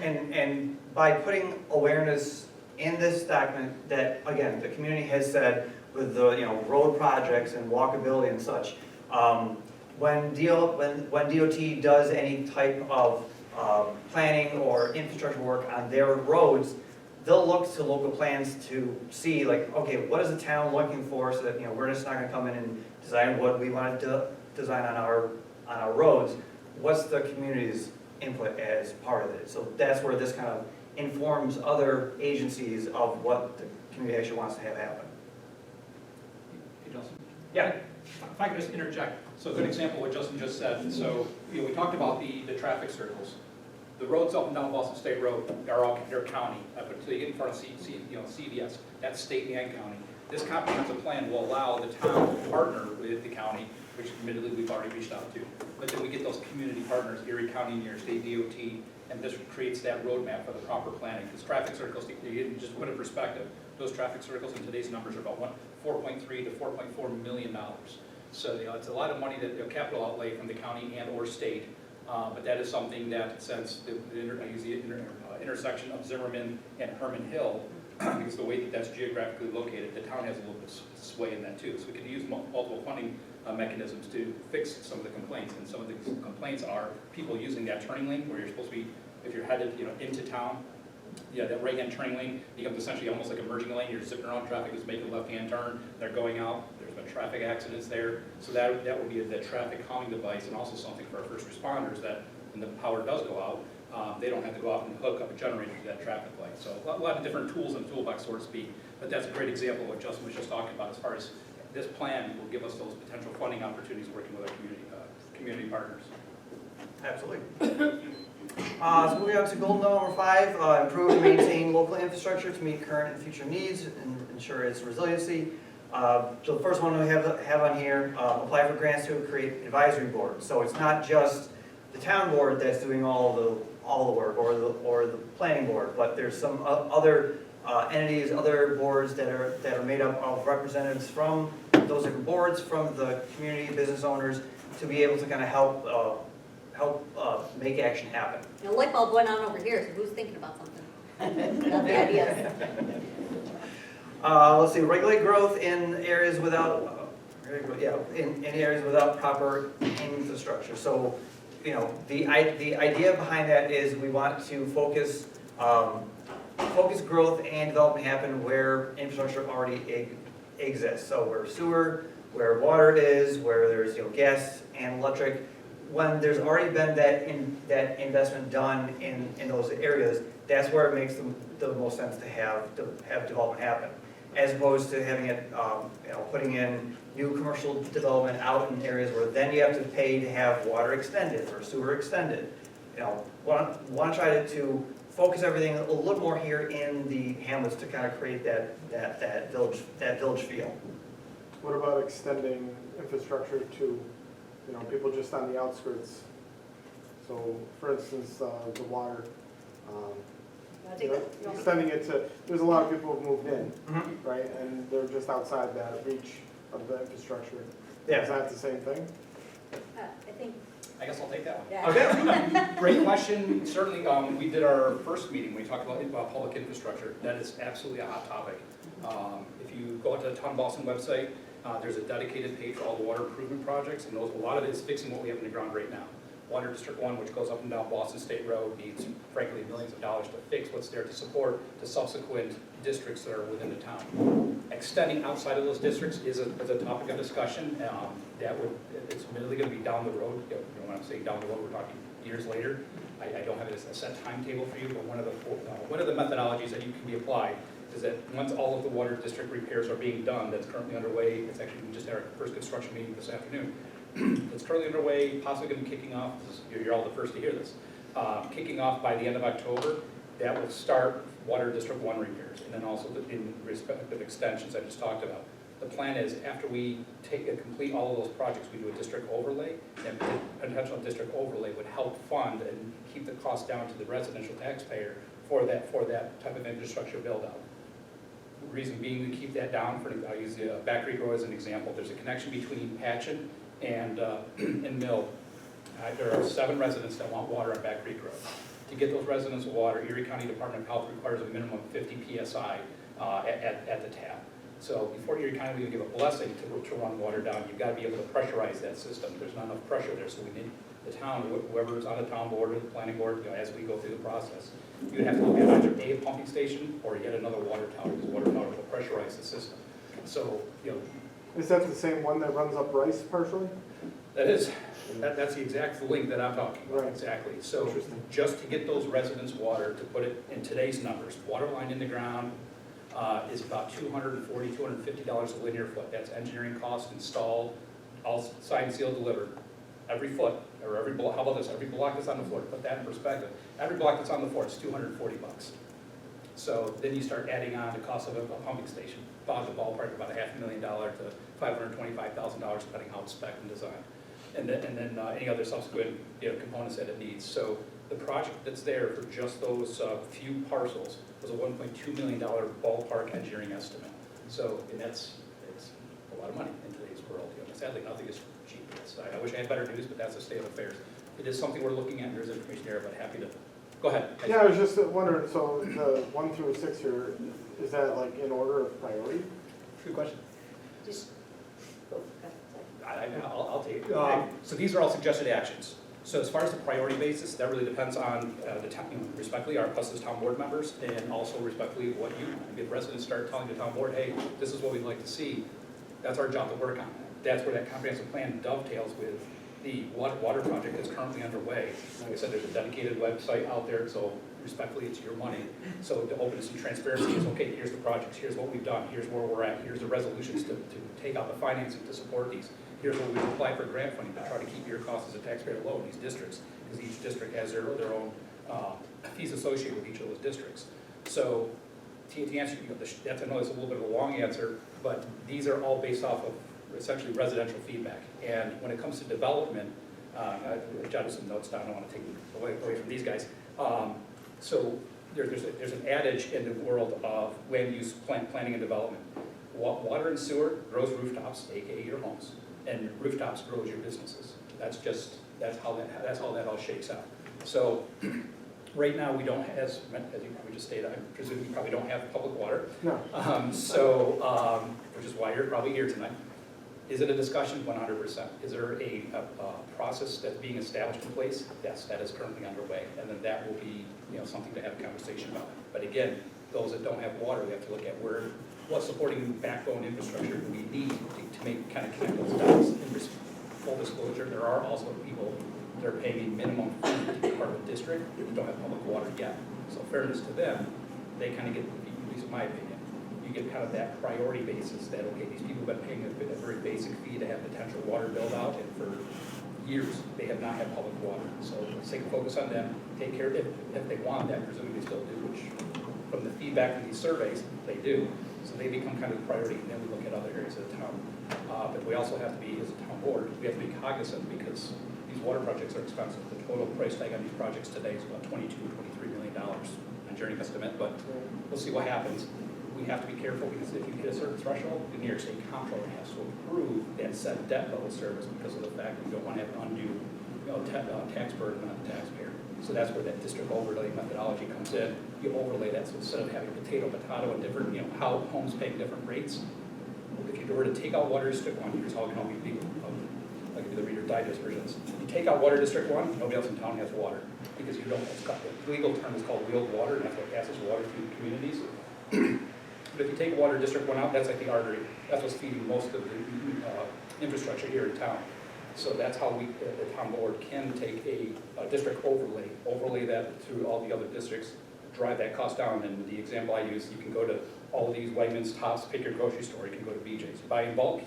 And by putting awareness in this document that, again, the community has said with the, road projects and walkability and such, when DOT does any type of planning or infrastructure work on their roads, they'll look to local plans to see, like, okay, what is the town looking for, so that, we're just not gonna come in and design what we want to design on our roads. What's the community's input as part of it? So that's where this kind of informs other agencies of what the community actually wants to have happen. Hey, Justin? Yeah. If I could just interject, so a good example of what Justin just said. So, we talked about the traffic circles. The roads up and down Boston State Road they're county, but until you get in front of CVS, that's state and county. This comprehensive plan will allow the town to partner with the county, which admittedly we've already reached out to. But then we get those community partners, Erie County, New York State DOT, and this creates that roadmap for the proper planning. Because traffic circles, just put in perspective, those traffic circles in today's numbers are about $4.3 to $4.4 million. So it's a lot of money that capital outlay from the county and or state. But that is something that, since I use the intersection of Zimmerman and Herman Hill, because the way that that's geographically located, the town has a little bit of sway in that too. So we could use multiple funding mechanisms to fix some of the complaints. And some of the complaints are people using that turning lane where you're supposed to be, if you're headed into town, that right-hand turning lane becomes essentially almost like a merging lane. You're zipping around, traffic is making a left-hand turn, they're going out. There's been traffic accidents there. So that would be the traffic calming device, and also something for our first responders that when the power does go out, they don't have to go out and hook up a generator to that traffic light. So a lot of different tools in the toolbox, so to speak. But that's a great example of what Justin was just talking about as far as this plan will give us those potential funding opportunities working with our community partners. Absolutely. So moving on to goal number 5, improve and maintain local infrastructure to meet current and future needs and ensure its resiliency. So the first one we have on here, apply for grants to create advisory boards. So it's not just the town board that's doing all the work, or the planning board, but there's some other entities, other boards that are made up of representatives from those different boards, from the community, business owners, to be able to kind of help make action happen. A light bulb went on over here, so who's thinking about something? Love the ideas. Let's see, regulate growth in areas without, in areas without proper infrastructure. So, you know, the idea behind that is we want to focus growth and development happen where infrastructure already exists. So where sewer, where water is, where there's, you know, gas and electric. When there's already been that investment done in those areas, that's where it makes the most sense to have development happen, as opposed to having it, you know, putting in new commercial development out in areas where then you have to pay to have water extended or sewer extended. You know, want to try to focus everything a little more here in the hamlets to kind of create that village feel. What about extending infrastructure to, you know, people just on the outskirts? So, for instance, the water, you know, extending it to, there's a lot of people who've moved in, right? And they're just outside that reach of the infrastructure. Yeah. Is that the same thing? I think, I guess I'll take that one. yeah. Okay, great question. Certainly, we did our first meeting, we talked about public infrastructure. That is absolutely a hot topic. If you go to the Town of Boston website, there's a dedicated page for all the water improvement projects, and a lot of it is fixing what we have in the ground right now. Water District 1, which goes up and down Boston State Road, needs, frankly, millions of dollars to fix what's there to support the subsequent districts that are within the town. Extending outside of those districts is a topic of discussion. It's admittedly going to be down the road. You know, when I'm saying down the road, we're talking years later. I don't have a set timetable for you, but one of the methodologies that you can be applied is that once all of the water district repairs are being done, that's currently underway. It's actually, we just had our first construction meeting this afternoon. It's currently underway, possibly going to be kicking off, you're all the first to hear this, kicking off by the end of October. That will start Water District 1 repairs, and then also in respective extensions I just talked about. The plan is after we complete all of those projects, we do a district overlay, and potential district overlay would help fund and keep the cost down to the residential taxpayer for that type of infrastructure build out. The reason being we keep that down, I'll use the Back Creek Road as an example. There's a connection between Patchen and Mill. There are 7 residents that want water on Back Creek Road. To get those residents water, Erie County Department of Health requires a minimum of 50 PSI at the tap. So before Erie County will give a blessing to run water down, you've got to be able to pressurize that system. There's not enough pressure there, so we need the town, whoever is on the town board or the planning board, you know, as we go through the process, you have to look at either a pumping station or yet another water tower, because water tower will pressurize the system. So, you know, Is that the same one that runs up Rice partially? that's the exact link that I'm talking about, Right. exactly. So Interesting. just to get those residents water, to put it in today's numbers, water line in the ground is about $240, $250 a linear foot. That's engineering cost installed, all signed, sealed, delivered. Every foot, or every block, how about this, every block that's on the floor, to put that in perspective, every block that's on the floor is $240. So then you start adding on the cost of a pumping station, about the ballpark, about $500,000 to $525,000, depending how it's spec and designed. And then any other subsequent, you know, components that it needs. So the project that's there for just those few parcels was a $1.2 million ballpark engineering estimate. So, and it's a lot of money in today's world. You know, sadly, nothing is cheap. I wish I had better news, but that's the state of affairs. It is something we're looking at, and there's information there, but happy to, go ahead. Yeah, I was just wondering, so the 1 through 6 here, is that like in order of priority? Good question. Just, I'll take it. So these are all suggested actions. So as far as the priority basis, that really depends on the town, you know, respectfully, us as town board members, and also respectfully what you, if residents start telling the town board, hey, this is what we'd like to see, that's our job to work on. That's where that comprehensive plan dovetails with the water project that's currently underway. Like I said, there's a dedicated website out there, so respectfully, it's your money. So the openness and transparency is, okay, here's the projects, here's what we've done, here's where we're at, here's the resolutions to take out the financing to support these. Here's where we've applied for grant funding to try to keep your costs as a taxpayer low in these districts, because each district has their own fees associated with each of those districts. So to answer, that's, I know it's a little bit of a long answer, but these are all based off of essentially residential feedback. And when it comes to development, I jotted some notes down, I don't want to take away from these guys. So there's an adage in the world of land use planning and development. Water and sewer grows rooftops, AKA your homes, and rooftops grows your businesses. That's how that all shakes out. So right now, we don't, as you probably just stated, I presume you probably don't have public water. No. Which is why you're probably here tonight. Is it a discussion? 100%. Is there a process that's being established in place? Yes, that is currently underway, and then that will be something to have a conversation about. But again, those that don't have water, we have to look at what supporting backbone infrastructure do we need to make kind of connect those dots. In full disclosure, there are also people that are paying a minimum fee to be part of a district that don't have public water yet. So fairness to them, they kind of get, at least in my opinion, you get kind of that priority basis that, okay, these people have been paying a very basic fee to have potential water build out, and for years, they have not had public water. So let's take a focus on them, take care of it. If they want that, presumably they still do, which from the feedback from these surveys, they do. So they become kind of the priority, and then we look at other areas of the town. But we also have to be, as a town board, we have to be cognizant, because these water projects are expensive. The total price tag on these projects today is about $22, $23 million on Journey estimate, but we'll see what happens. We have to be careful, because if you hit a certain threshold, the New York State Comptroller has to approve that set debt level service, because of the fact that you don't want to have an undue tax burden on the taxpayer. So that's where that district overlay methodology comes in. You overlay that, so instead of having potato, and different, how homes paying different rates, if you were to take out Water District 1, here's how we can help you people. I'll give you the Reader's Digest versions. You take out Water District 1, nobody else in town has water, because you don't, the legal term is called wheeled water, and that's what passes water through communities. But if you take Water District 1 out, that's like the artery. That's what's feeding most of the infrastructure here in town. So that's how we, the town board, can take a district overlay that through all the other districts, drive that cost down. And the example I use, you can go to all of these Wegmans, Tops, pick your grocery store, you can go to BJ's. You buy in bulk,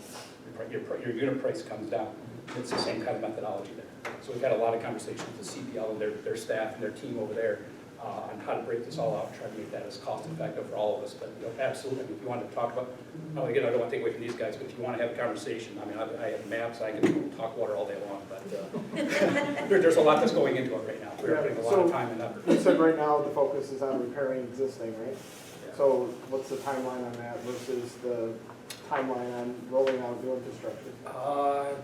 your unit price comes down. It's the same kind of methodology there. So we've had a lot of conversations with CPL and their staff and their team over there on how to break this all out and try to make that as cost effective for all of us. But absolutely, if you want to talk about, again, I don't want to take away from these guys, but if you want to have a conversation, I mean, I have maps, I can talk water all day long, but there's a lot that's going into it right now. We're putting a lot of time and effort. You said right now the focus is on repairing existing, right? Yeah. So what's the timeline on that versus the timeline on rolling out new infrastructure?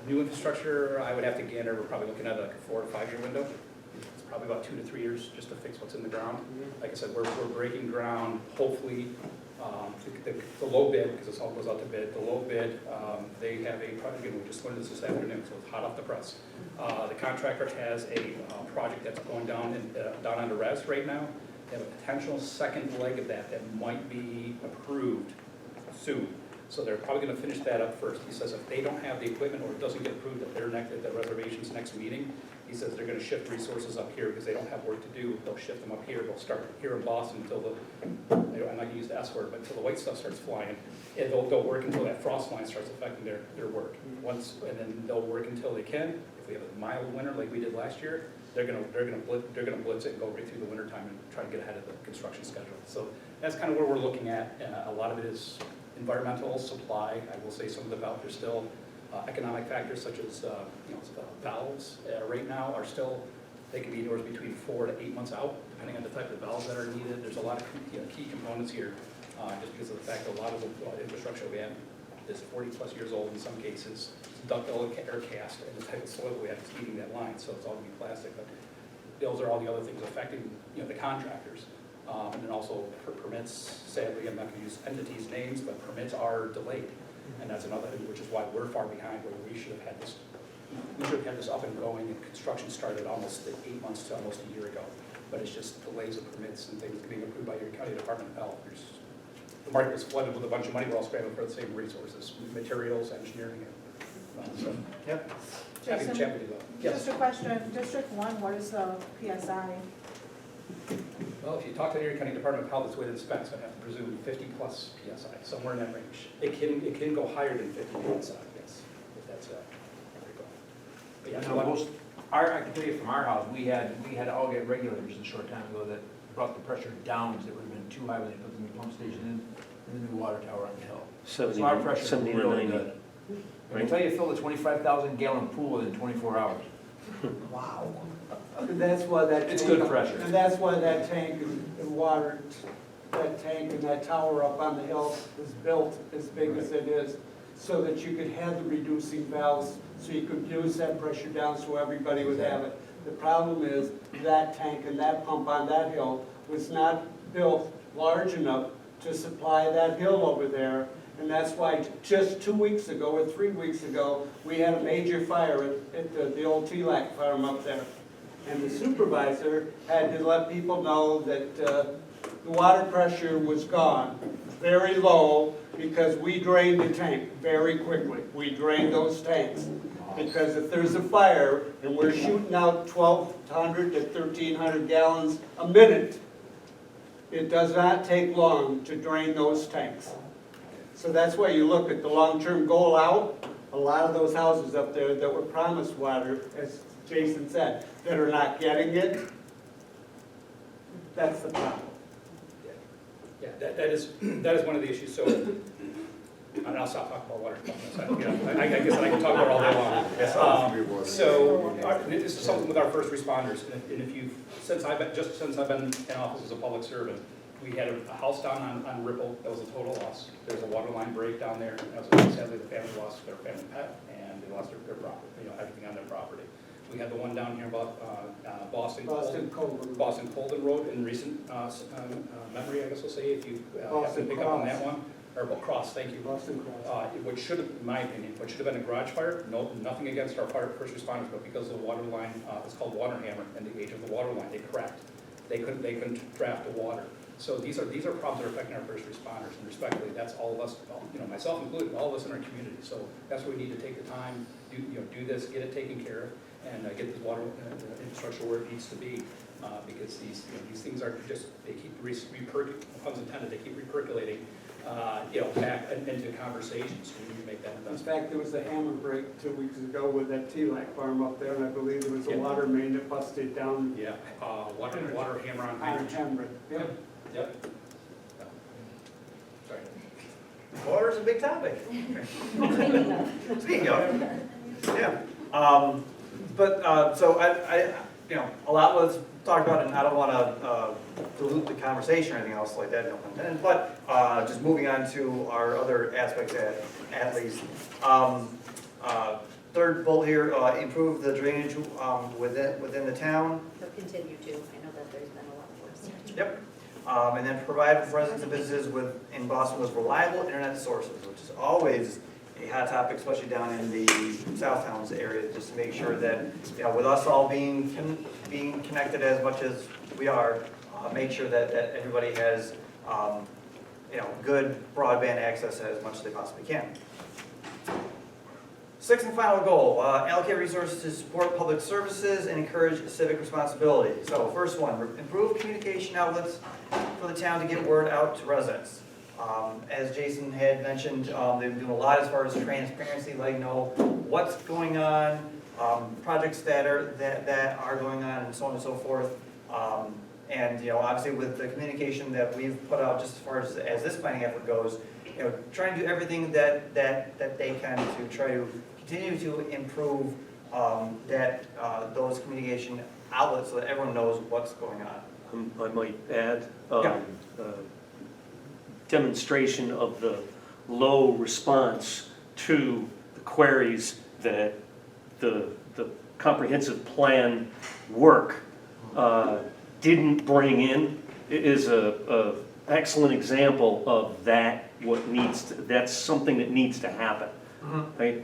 New infrastructure, I would have to gander, we're probably looking at like a 4 to 5 year window. It's probably about 2 to 3 years just to fix what's in the ground. Like I said, we're breaking ground, hopefully, the low bid, because this all goes out to bid, the low bid, they have a project, again, we just learned this afternoon, so it's hot off the press. The contractor has a project that's going down under res right now. They have a potential second leg of that might be approved soon. So they're probably going to finish that up first. He says if they don't have the equipment or it doesn't get approved at the reservation's next meeting, he says they're going to shift resources up here because they don't have work to do. They'll shift them up here. They'll start here in Boston until I'm not going to use the S word, but until the white stuff starts flying. And they'll work until that frost line starts affecting their work. And then they'll work until they can. If we have a mild winter like we did last year, they're going to blitz it and go right through the winter time and try to get ahead of the construction schedule. So that's kind of where we're looking at. A lot of it is environmental, supply. I will say some of the valves are still economic factors such as valves right now are still, they can be anywhere between 4 to 8 months out, depending on the type of valves that are needed. There's a lot of key components here, just because of the fact that a lot of the infrastructure we have is 40 plus years old in some cases. It's ductile or cast, and the type of soil we have is feeding that line, so it's all going to be plastic. But those are all the other things affecting the contractors. And then also for permits, sadly, I'm not going to use entities' names, but permits are delayed. And that's another thing, which is why we're far behind where we should have had this. We should have had this up and going, and construction started almost 8 months to almost a year ago. But it's just delays of permits and things being approved by your county Department of Health. The market was flooded with a bunch of money. We're all scrambling for the same resources, materials, engineering. So, yep. Happy to chat with you though. Yes. Just a question, District 1, what is the PSI? Well, if you talk to the Erie County Department of Health, it's within specs. I have to presume 50 plus PSI, somewhere in that range. It can go higher than 50 PSI, yes, if that's there you go. But yeah, Now, I can tell you from our house, we had to all get regulators a short time ago that brought the pressure down, because it would have been too high when they put the new pump station in the new water tower on the hill. So our pressure is 70 to really 90. good. I can tell you filled a 25,000 gallon pool within 24 hours. Wow. And that's why that. It's tank- good pressure. And that's why that tank and water, that tank and that tower up on the hill is built as big as it is, so that you could have the reducing valves, so you could reduce that pressure down so everybody would have it. The problem is that tank and that pump on that hill was not built large enough to supply that hill over there. And that's why just 2 weeks ago or 3 weeks ago, we had a major fire at the old TLAC farm up there. And the supervisor had to let people know that the water pressure was gone, very low, because we drained the tank very quickly. We drained those tanks. Because if there's a fire and we're shooting out 1,200 to 1,300 gallons a minute, it does not take long to drain those tanks. So that's why you look at the long-term goal out, a lot of those houses up there that were promised water, as Jason said, that are not getting it, that's the problem. Yeah, that is one of the issues, so, and I'll stop talking about water. I guess I can talk about it all day long. So, this is something with our first responders, and if you've, since I've been in office as a public servant, we had a house down on Ripple, that was a total loss. There was a water line break down there, and sadly the family lost their family pet, and they lost their property, everything on their property. We had the one down here about Boston Colden Road in recent memory, I guess we'll say, if you have to pick up on that one. Or Cross, thank you. Boston Cross. What should have, in my opinion, what should have been a garage fire, no, nothing against our first responders, but because the water line, it's called water hammer, and the age of the water line, they cracked. They couldn't draft the water. So these are problems that are affecting our first responders, and respectfully, that's all of us, myself included, all of us in our community. So that's why we need to take the time, do this, get it taken care of, and get this water infrastructure where it needs to be, because these things are just, they keep puns intended, they keep repercolating, back into conversations. We need to make that In investment. fact, there was a hammer break 2 weeks ago with that TLAC farm up there, and I believe there was a water main that busted down Yeah, water hammer on on Heinrich. Hamlet. Yep. Yep. Sorry. Water's a big topic. Speaking of, yeah. So I, a lot was talked about, and I don't want to dilute the conversation or anything else like that, no pun intended, but just moving on to our other aspects at least. Third bullet here, improve the drainage within the town. They'll continue to, I know that there's been a lot of research. Yep. And then provide residents and businesses in Boston with reliable internet sources, which is always a hot topic, especially down in the South Towns area, just to make sure that, with us all being connected as much as we are, make sure that everybody has, good broadband access as much as they possibly can. Sixth and final goal, allocate resources to support public services and encourage civic responsibility. So first one, improve communication outlets for the town to get word out to residents. As Jason had mentioned, they've been doing a lot as far as transparency, letting know what's going on, projects that are going on, and so on and so forth. And obviously with the communication that we've put out, just as far as this planning effort goes, trying to do everything that they can to try to continue to improve those communication outlets so that everyone knows what's going on. I might add, Yeah. demonstration of the low response to the queries that the comprehensive plan work didn't bring in is a excellent example of that. That's something that needs to happen. Right?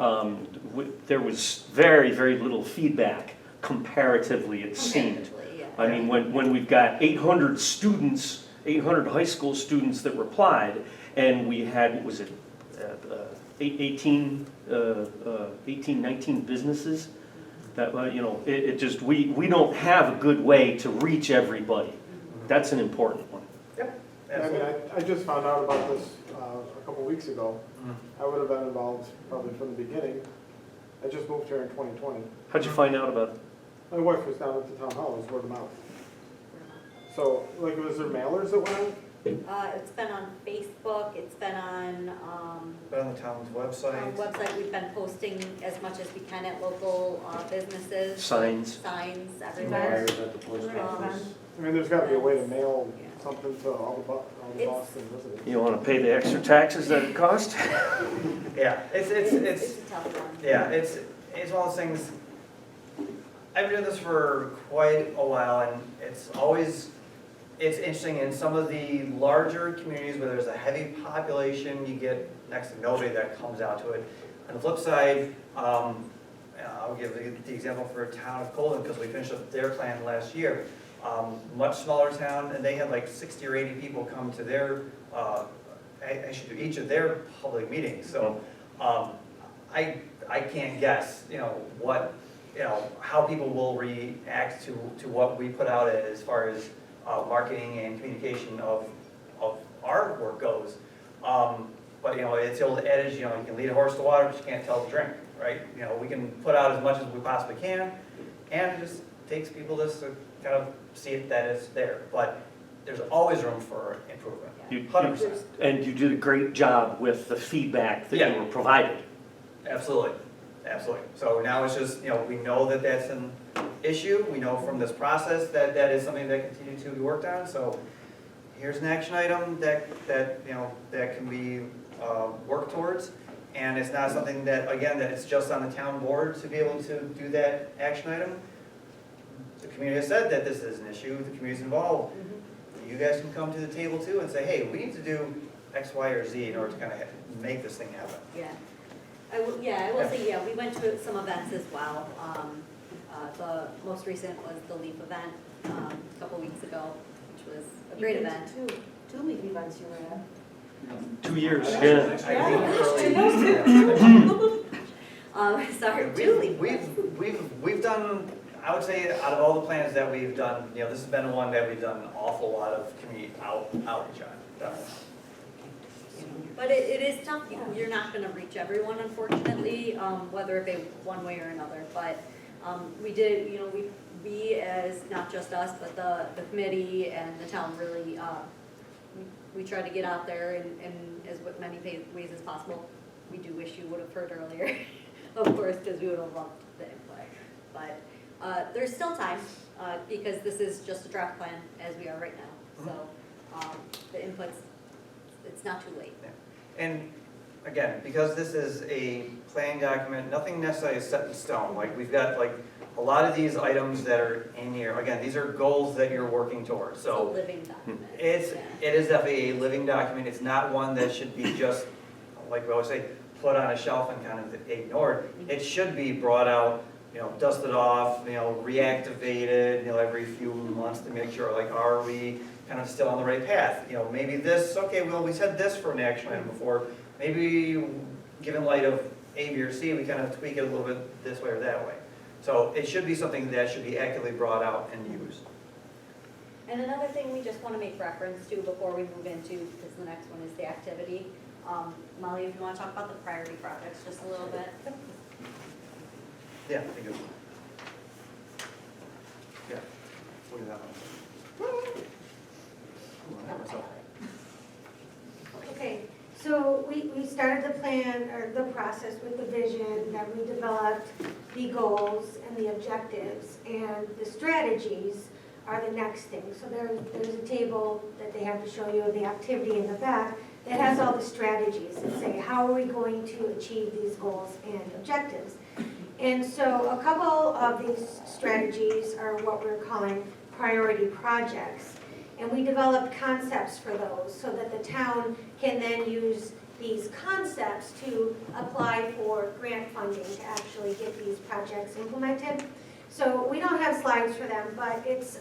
There was very, very little feedback comparatively, it seemed. Yeah. I mean, when we've got 800 students, 800 high school students that replied, and we had, what was it, 19 businesses, that, it just, we don't have a good way to reach everybody. That's an important one. Yep. I mean, I just found out about this a couple weeks ago. I would have been involved probably from the beginning. I just moved here in 2020. How'd you find out about it? My wife was down at the town hall, it was word of mouth. So, like, was there mailers that went out? It's been on Facebook, it's been on, But on the town's our website. website, we've been posting as much as we can at local businesses. Signs. Signs everywhere. at the post office. I mean, there's gotta be a way to mail Yeah. something to all the It's- Boston residents. You wanna pay the extra taxes that it cost? Yeah, it's, It's a tough one. yeah, it's one of those things, I've been doing this for quite a while, and it's interesting, in some of the larger communities where there's a heavy population, you get next to nobody that comes out to it. On the flip side, I'll give the example for a town of Colden, because we finished up their plan last year. Much smaller town, and they had like 60 or 80 people come to their, actually to each of their public meetings, so, I can't guess, what, how people will react to what we put out as far as marketing and communication of our work goes. But, it's the old adage, you can lead a horse to water, but you can't tell it to drink, right? We can put out as much as we possibly can, and it just takes people just to kind of see if that is there. But there's always room for improvement, You- 100%. And you did a great job with the feedback that Yeah. you were provided. Absolutely, absolutely. So now it's just, we know that that's an issue. We know from this process that that is something that continues to be worked on. So here's an action item that can be worked towards. And it's not something that, again, that it's just on the town board to be able to do that action item. The community has said that this is an issue, the community's involved. You guys can come to the table too and say, hey, we need to do X, Y, or Z in order to kind of make this thing happen. Yeah. I will say, we went to some events as well. The most recent was the LEAP event a couple weeks ago, which was a great event. Two leaf events you were at. 2 years. I Yeah. think early. Sorry, two LEAP. We've done, I would say, out of all the plans that we've done, this has been one that we've done an awful lot of community outreach on. Definitely. But it is tough, you're not gonna reach everyone unfortunately, whether it be one way or another, but, we did, we as, not just us, but the committee and the town really, we tried to get out there in as many ways as possible. We do wish you would have heard earlier, of course, because we would have loved the input, but, there's still time, because this is just a draft plan as we are right now, so, the inputs, it's not too late. And again, because this is a plan document, nothing necessarily is set in stone. Like, we've got like a lot of these items that are in here. Again, these are goals that you're working towards, It's a so living document. it is definitely a living document. It's not one that should be just, like we always say, put on a shelf and kind of ignored. It should be brought out, dusted off, reactivated, every few months to make sure, like, are we kind of still on the right path? Maybe this, okay, well, we said this for an action item before. Maybe, given light of A, B, or C, we kind of tweak it a little bit this way or that way. So it should be something that should be actively brought out and used. And another thing we just want to make reference to before we move into, because the next one is the activity. Molly, if you want to talk about the priority projects just a little bit. Yeah, I do. Yeah, look at that one. Ooh, I have myself. Okay, so we started the plan, or the process with the vision, then we developed the goals and the objectives, and the strategies are the next thing. So there's a table that they have to show you, the activity in the back, that has all the strategies that say, how are we going to achieve these goals and objectives? And so a couple of these strategies are what we're calling priority projects. And we developed concepts for those so that the town can then use these concepts to apply for grant funding to actually get these projects implemented. So we don't have slides for them, but it's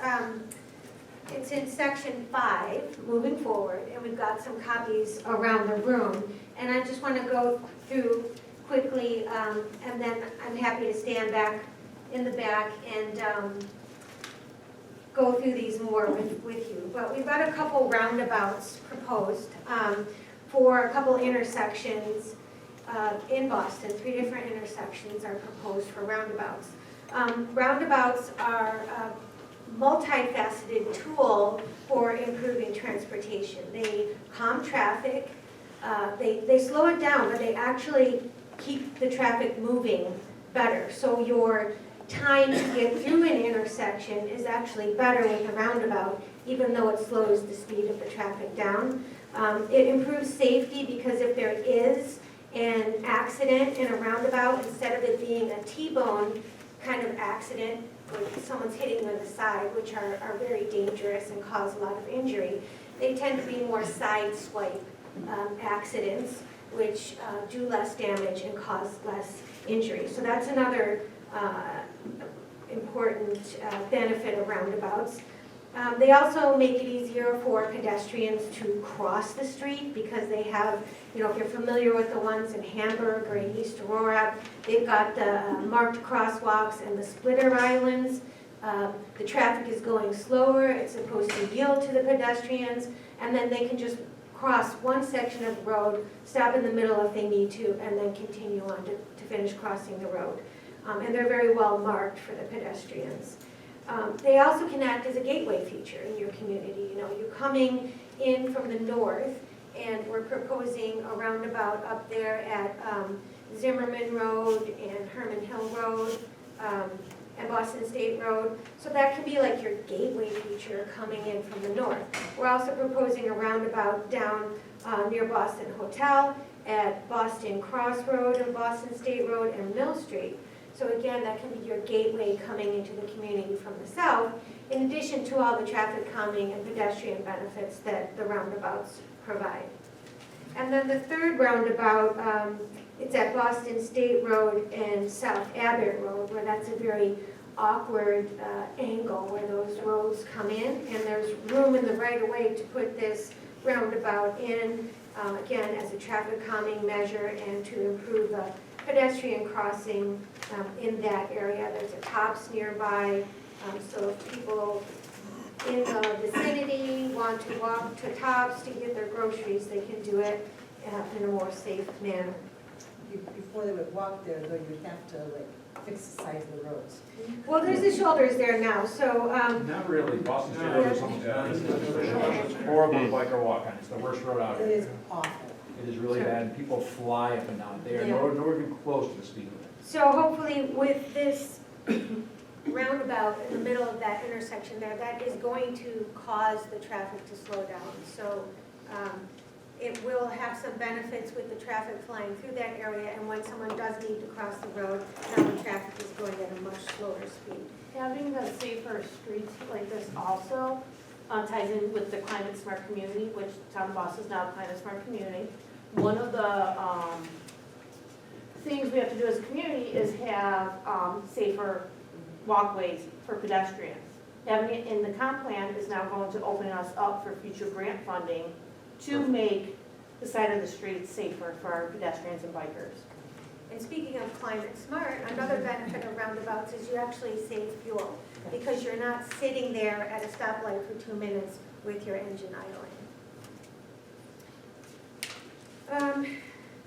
in section 5, moving forward, and we've got some copies around the room. And I just want to go through quickly, and then I'm happy to stand back in the back and go through these more with you. But we've got a couple roundabouts proposed for a couple intersections in Boston. 3 different intersections are proposed for roundabouts. Roundabouts are a multifaceted tool for improving transportation. They calm traffic, they slow it down, but they actually keep the traffic moving better. So your time to get through an intersection is actually better with a roundabout, even though it slows the speed of the traffic down. It improves safety because if there is an accident in a roundabout, instead of it being a T-bone kind of accident where someone's hitting on the side, which are very dangerous and cause a lot of injury, they tend to be more side swipe accidents, which do less damage and cause less injury. So that's another important benefit of roundabouts. They also make it easier for pedestrians to cross the street because they have, you know, if you're familiar with the ones in Hamburg or in East Aurora, they've got the marked crosswalks and the splitter islands. The traffic is going slower, it's supposed to yield to the pedestrians, and then they can just cross one section of the road, stop in the middle if they need to, and then continue on to finish crossing the road. And they're very well marked for the pedestrians. They also can act as a gateway feature in your community. You know, you're coming in from the north, and we're proposing a roundabout up there at Zimmerman Road and Herman Hill Road and Boston State Road. So that can be like your gateway feature coming in from the north. We're also proposing a roundabout down near Boston Hotel, at Boston Cross Road and Boston State Road and Mill Street. So again, that can be your gateway coming into the community from the south, in addition to all the traffic calming and pedestrian benefits that the roundabouts provide. And then the third roundabout, it's at Boston State Road and South Abbott Road, where that's a very awkward angle where those roads come in, and there's room in the right-of-way to put this roundabout in, again, as a traffic calming measure and to improve the pedestrian crossing in that area. There's a Tops nearby, so if people in the vicinity want to walk to Tops to get their groceries, they can do it in a more safe manner. Before they would walk there, though, you'd have to like fix the size of the roads. Well, there's the shoulders there now, so, Not really, Boston State Road is it's horrible to bike or walk on, it's the worst road out It here. is awful. It is really bad, people fly up and down, they are Yeah. nowhere even close to the speed limit. so hopefully with this roundabout in the middle of that intersection there, that is going to cause the traffic to slow down. So it will have some benefits with the traffic flying through that area, and when someone does need to cross the road, now the traffic is going at a much slower speed. Having the safer streets like this also ties in with the climate smart community, which Town of Boston is now a climate smart community. One of the things we have to do as a community is have safer walkways for pedestrians. Having it in the comp plan is now going to open us up for future grant funding to make the side of the streets safer for our pedestrians and bikers. And speaking of climate smart, another benefit of roundabouts is you actually save fuel, because you're not sitting there at a stoplight for 2 minutes with your engine idling.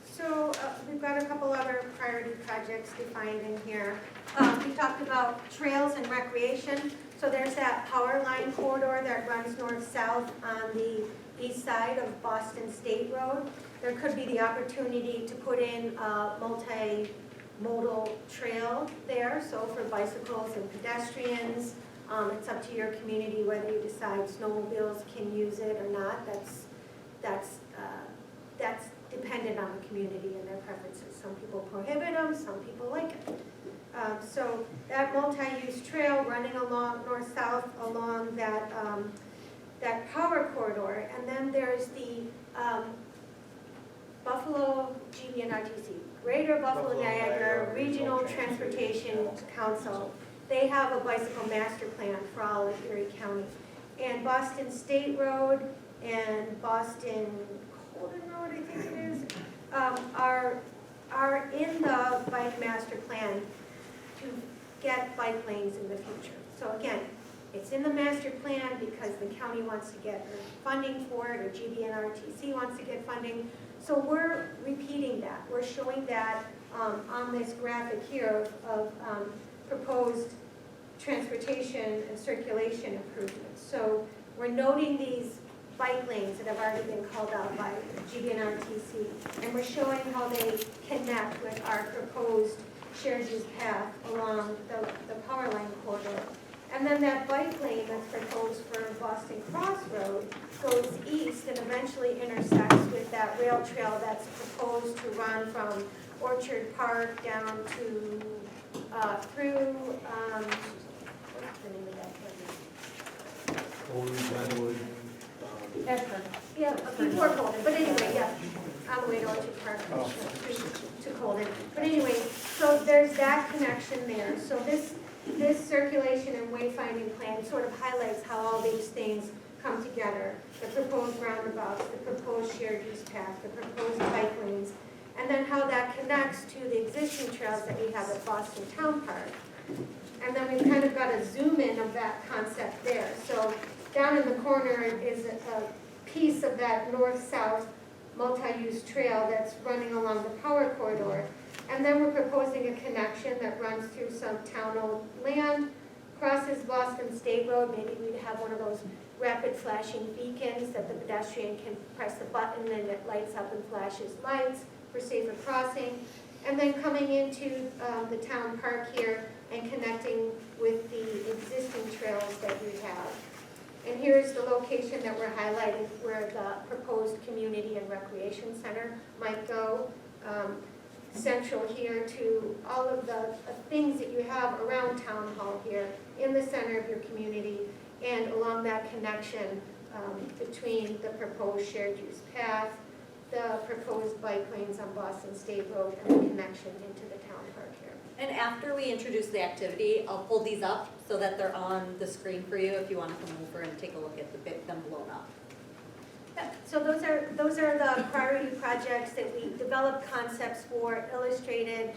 So we've got a couple other priority projects defined in here. We talked about trails and recreation. So there's that power line corridor that runs north-south on the east side of Boston State Road. There could be the opportunity to put in a multimodal trail there, so for bicycles and pedestrians. It's up to your community whether you decide snowmobiles can use it or not. That's dependent on the community and their preferences. Some people prohibit them, some people like it. So that multi-use trail running along north-south along that power corridor, and then there's the Buffalo GBNRTC, Greater Buffalo Niagara Regional Transportation Council. They have a bicycle master plan for all of Erie County. And Boston State Road and Boston Colden Road, I think it is, are in the bike master plan to get bike lanes in the future. So again, it's in the master plan because the county wants to get funding for it, or GBNRTC wants to get funding. So we're repeating that. We're showing that on this graphic here of proposed transportation and circulation improvements. So we're noting these bike lanes that have already been called out by GBNRTC, and we're showing how they connect with our proposed shared use path along the power line corridor. And then that bike lane that's proposed for Boston Cross Road goes east and eventually intersects with that rail trail that's proposed to run from Orchard Park down to, through, what's the name of that place? Edford. Yeah, before Colden, but anyway, yeah, on the way to Orchard Park, to Colden. But anyway, so there's that connection there. So this circulation and wayfinding plan sort of highlights how all these things come together. The proposed roundabouts, the proposed shared use path, the proposed bike lanes, and then how that connects to the existing trails that we have at Boston Town Park. And then we've kind of got a zoom in of that concept there. So down in the corner is a piece of that north-south multi-use trail that's running along the power corridor. And then we're proposing a connection that runs through some town-owned land, crosses Boston State Road. Maybe we'd have one of those rapid flashing beacons that the pedestrian can press the button and it lights up and flashes lights for safer crossing. And then coming into the town park here and connecting with the existing trails that we have. And here's the location that we're highlighting where the proposed community and recreation center might go. Central here to all of the things that you have around Town Hall here in the center of your community and along that connection between the proposed shared use path, the proposed bike lanes on Boston State Road, and the connection into the town park here. And after we introduce the activity, I'll pull these up so that they're on the screen for you if you want to come over and take a look at them blown up. Yeah, so those are the priority projects that we developed concepts for, illustrated,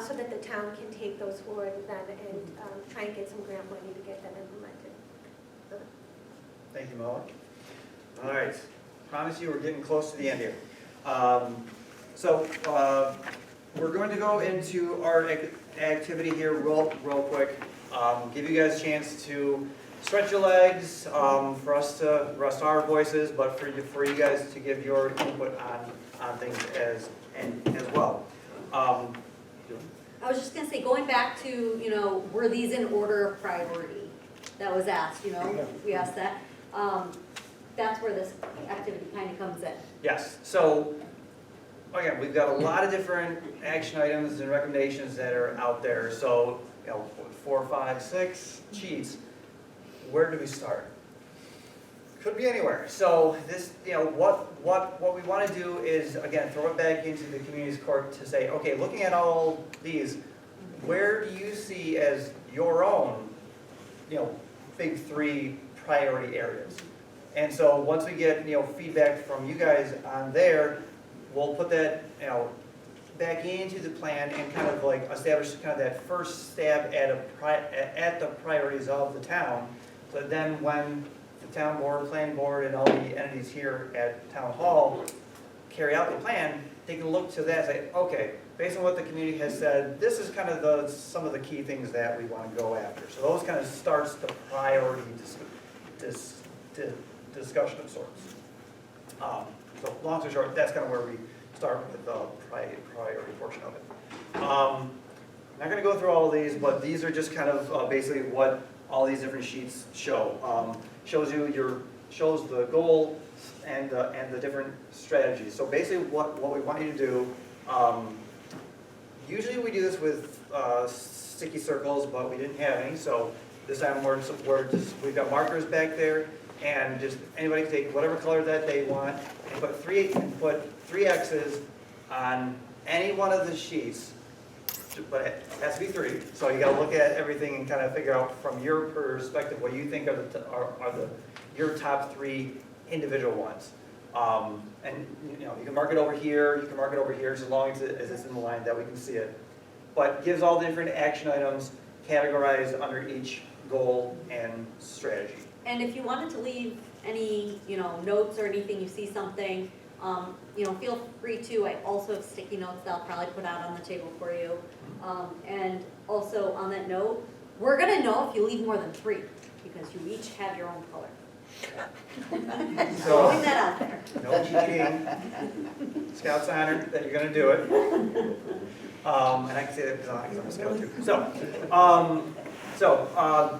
so that the town can take those forward then and try and get some grant money to get them implemented. Thank you, Mo. All right, promise you we're getting close to the end here. We're going to go into our activity here real quick. Give you guys a chance to stretch your legs, for us to rest our voices, but for you guys to give your input on things as well. I was just gonna say, going back to, were these in order of priority? That was asked, we asked that. That's where this activity kind of comes in. Yes, so again, we've got a lot of different action items and recommendations that are out there. So, 4, 5, 6 sheets. Where do we start? Could be anywhere. So this, what we want to do is, again, throw it back into the community's court to say, okay, looking at all these, where do you see as your own, big 3 priority areas? And so once we get, feedback from you guys on there, we'll put that, back into the plan and kind of like establish kind of that first stab at the priorities of the town. So then when the town board, planning board, and all the entities here at Town Hall carry out the plan, they can look to that and say, okay, based on what the community has said, this is kind of some of the key things that we want to go after. So those kind of starts the priority discussion of sorts. So long story short, that's kind of where we start with the priority portion of it. I'm not going to go through all of these, but these are just kind of basically what all these different sheets show. Shows the goal and the different strategies. So basically what we want you to do, usually we do this with sticky circles, but we didn't have any. So this time we've got markers back there, and just anybody can take whatever color that they want and put 3 X's on any one of the sheets. But it has to be 3, so you got to look at everything and kind of figure out from your perspective what you think are your top 3 individual ones. And you can mark it over here, you can mark it over here, as long as it's in the line that we can see it. But gives all the different action items categorized under each goal and strategy. And if you wanted to leave any, notes or anything, you see something, feel free to. I also have sticky notes that I'll probably put out on the table for you. And also on that note, we're gonna know if you leave more than 3, because you each have your own color. So, Throwing that out there. no cheating. Scout's honor that you're gonna do it. And I can say that because I'm a scout too. So,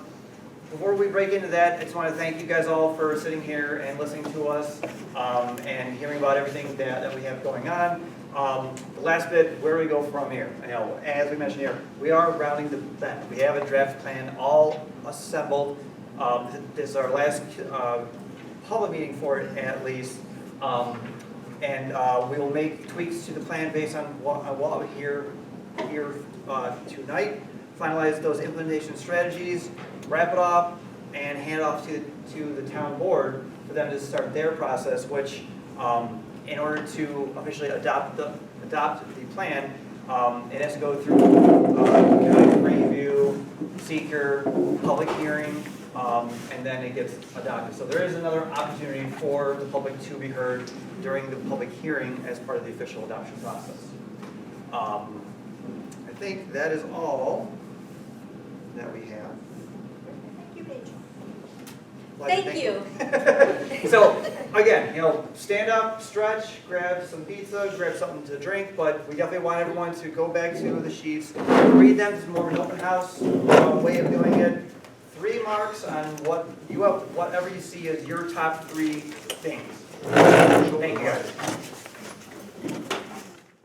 before we break into that, I just want to thank you guys all for sitting here and listening to us and hearing about everything that we have going on. The last bit, where do we go from here? You know, as we mentioned here, we are rounding the bend. We have a draft plan all assembled. This is our last public meeting for it at least. And we will make tweaks to the plan based on what we hear here tonight, finalize those implementation strategies, wrap it up, and hand it off to the town board for them to start their process, which in order to officially adopt the plan, it has to go through review, seeker, public hearing, and then it gets adopted. So there is another opportunity for the public to be heard during the public hearing as part of the official adoption process. I think that is all that we have. Thank you, Paige. Like, Thank you. So, again, you know, stand up, stretch, grab some pizza, grab something to drink, but we definitely want everyone to go back to the sheets, read them. This is more of an open house way of doing it. 3 marks on whatever you see as your top 3 things. Thank you guys.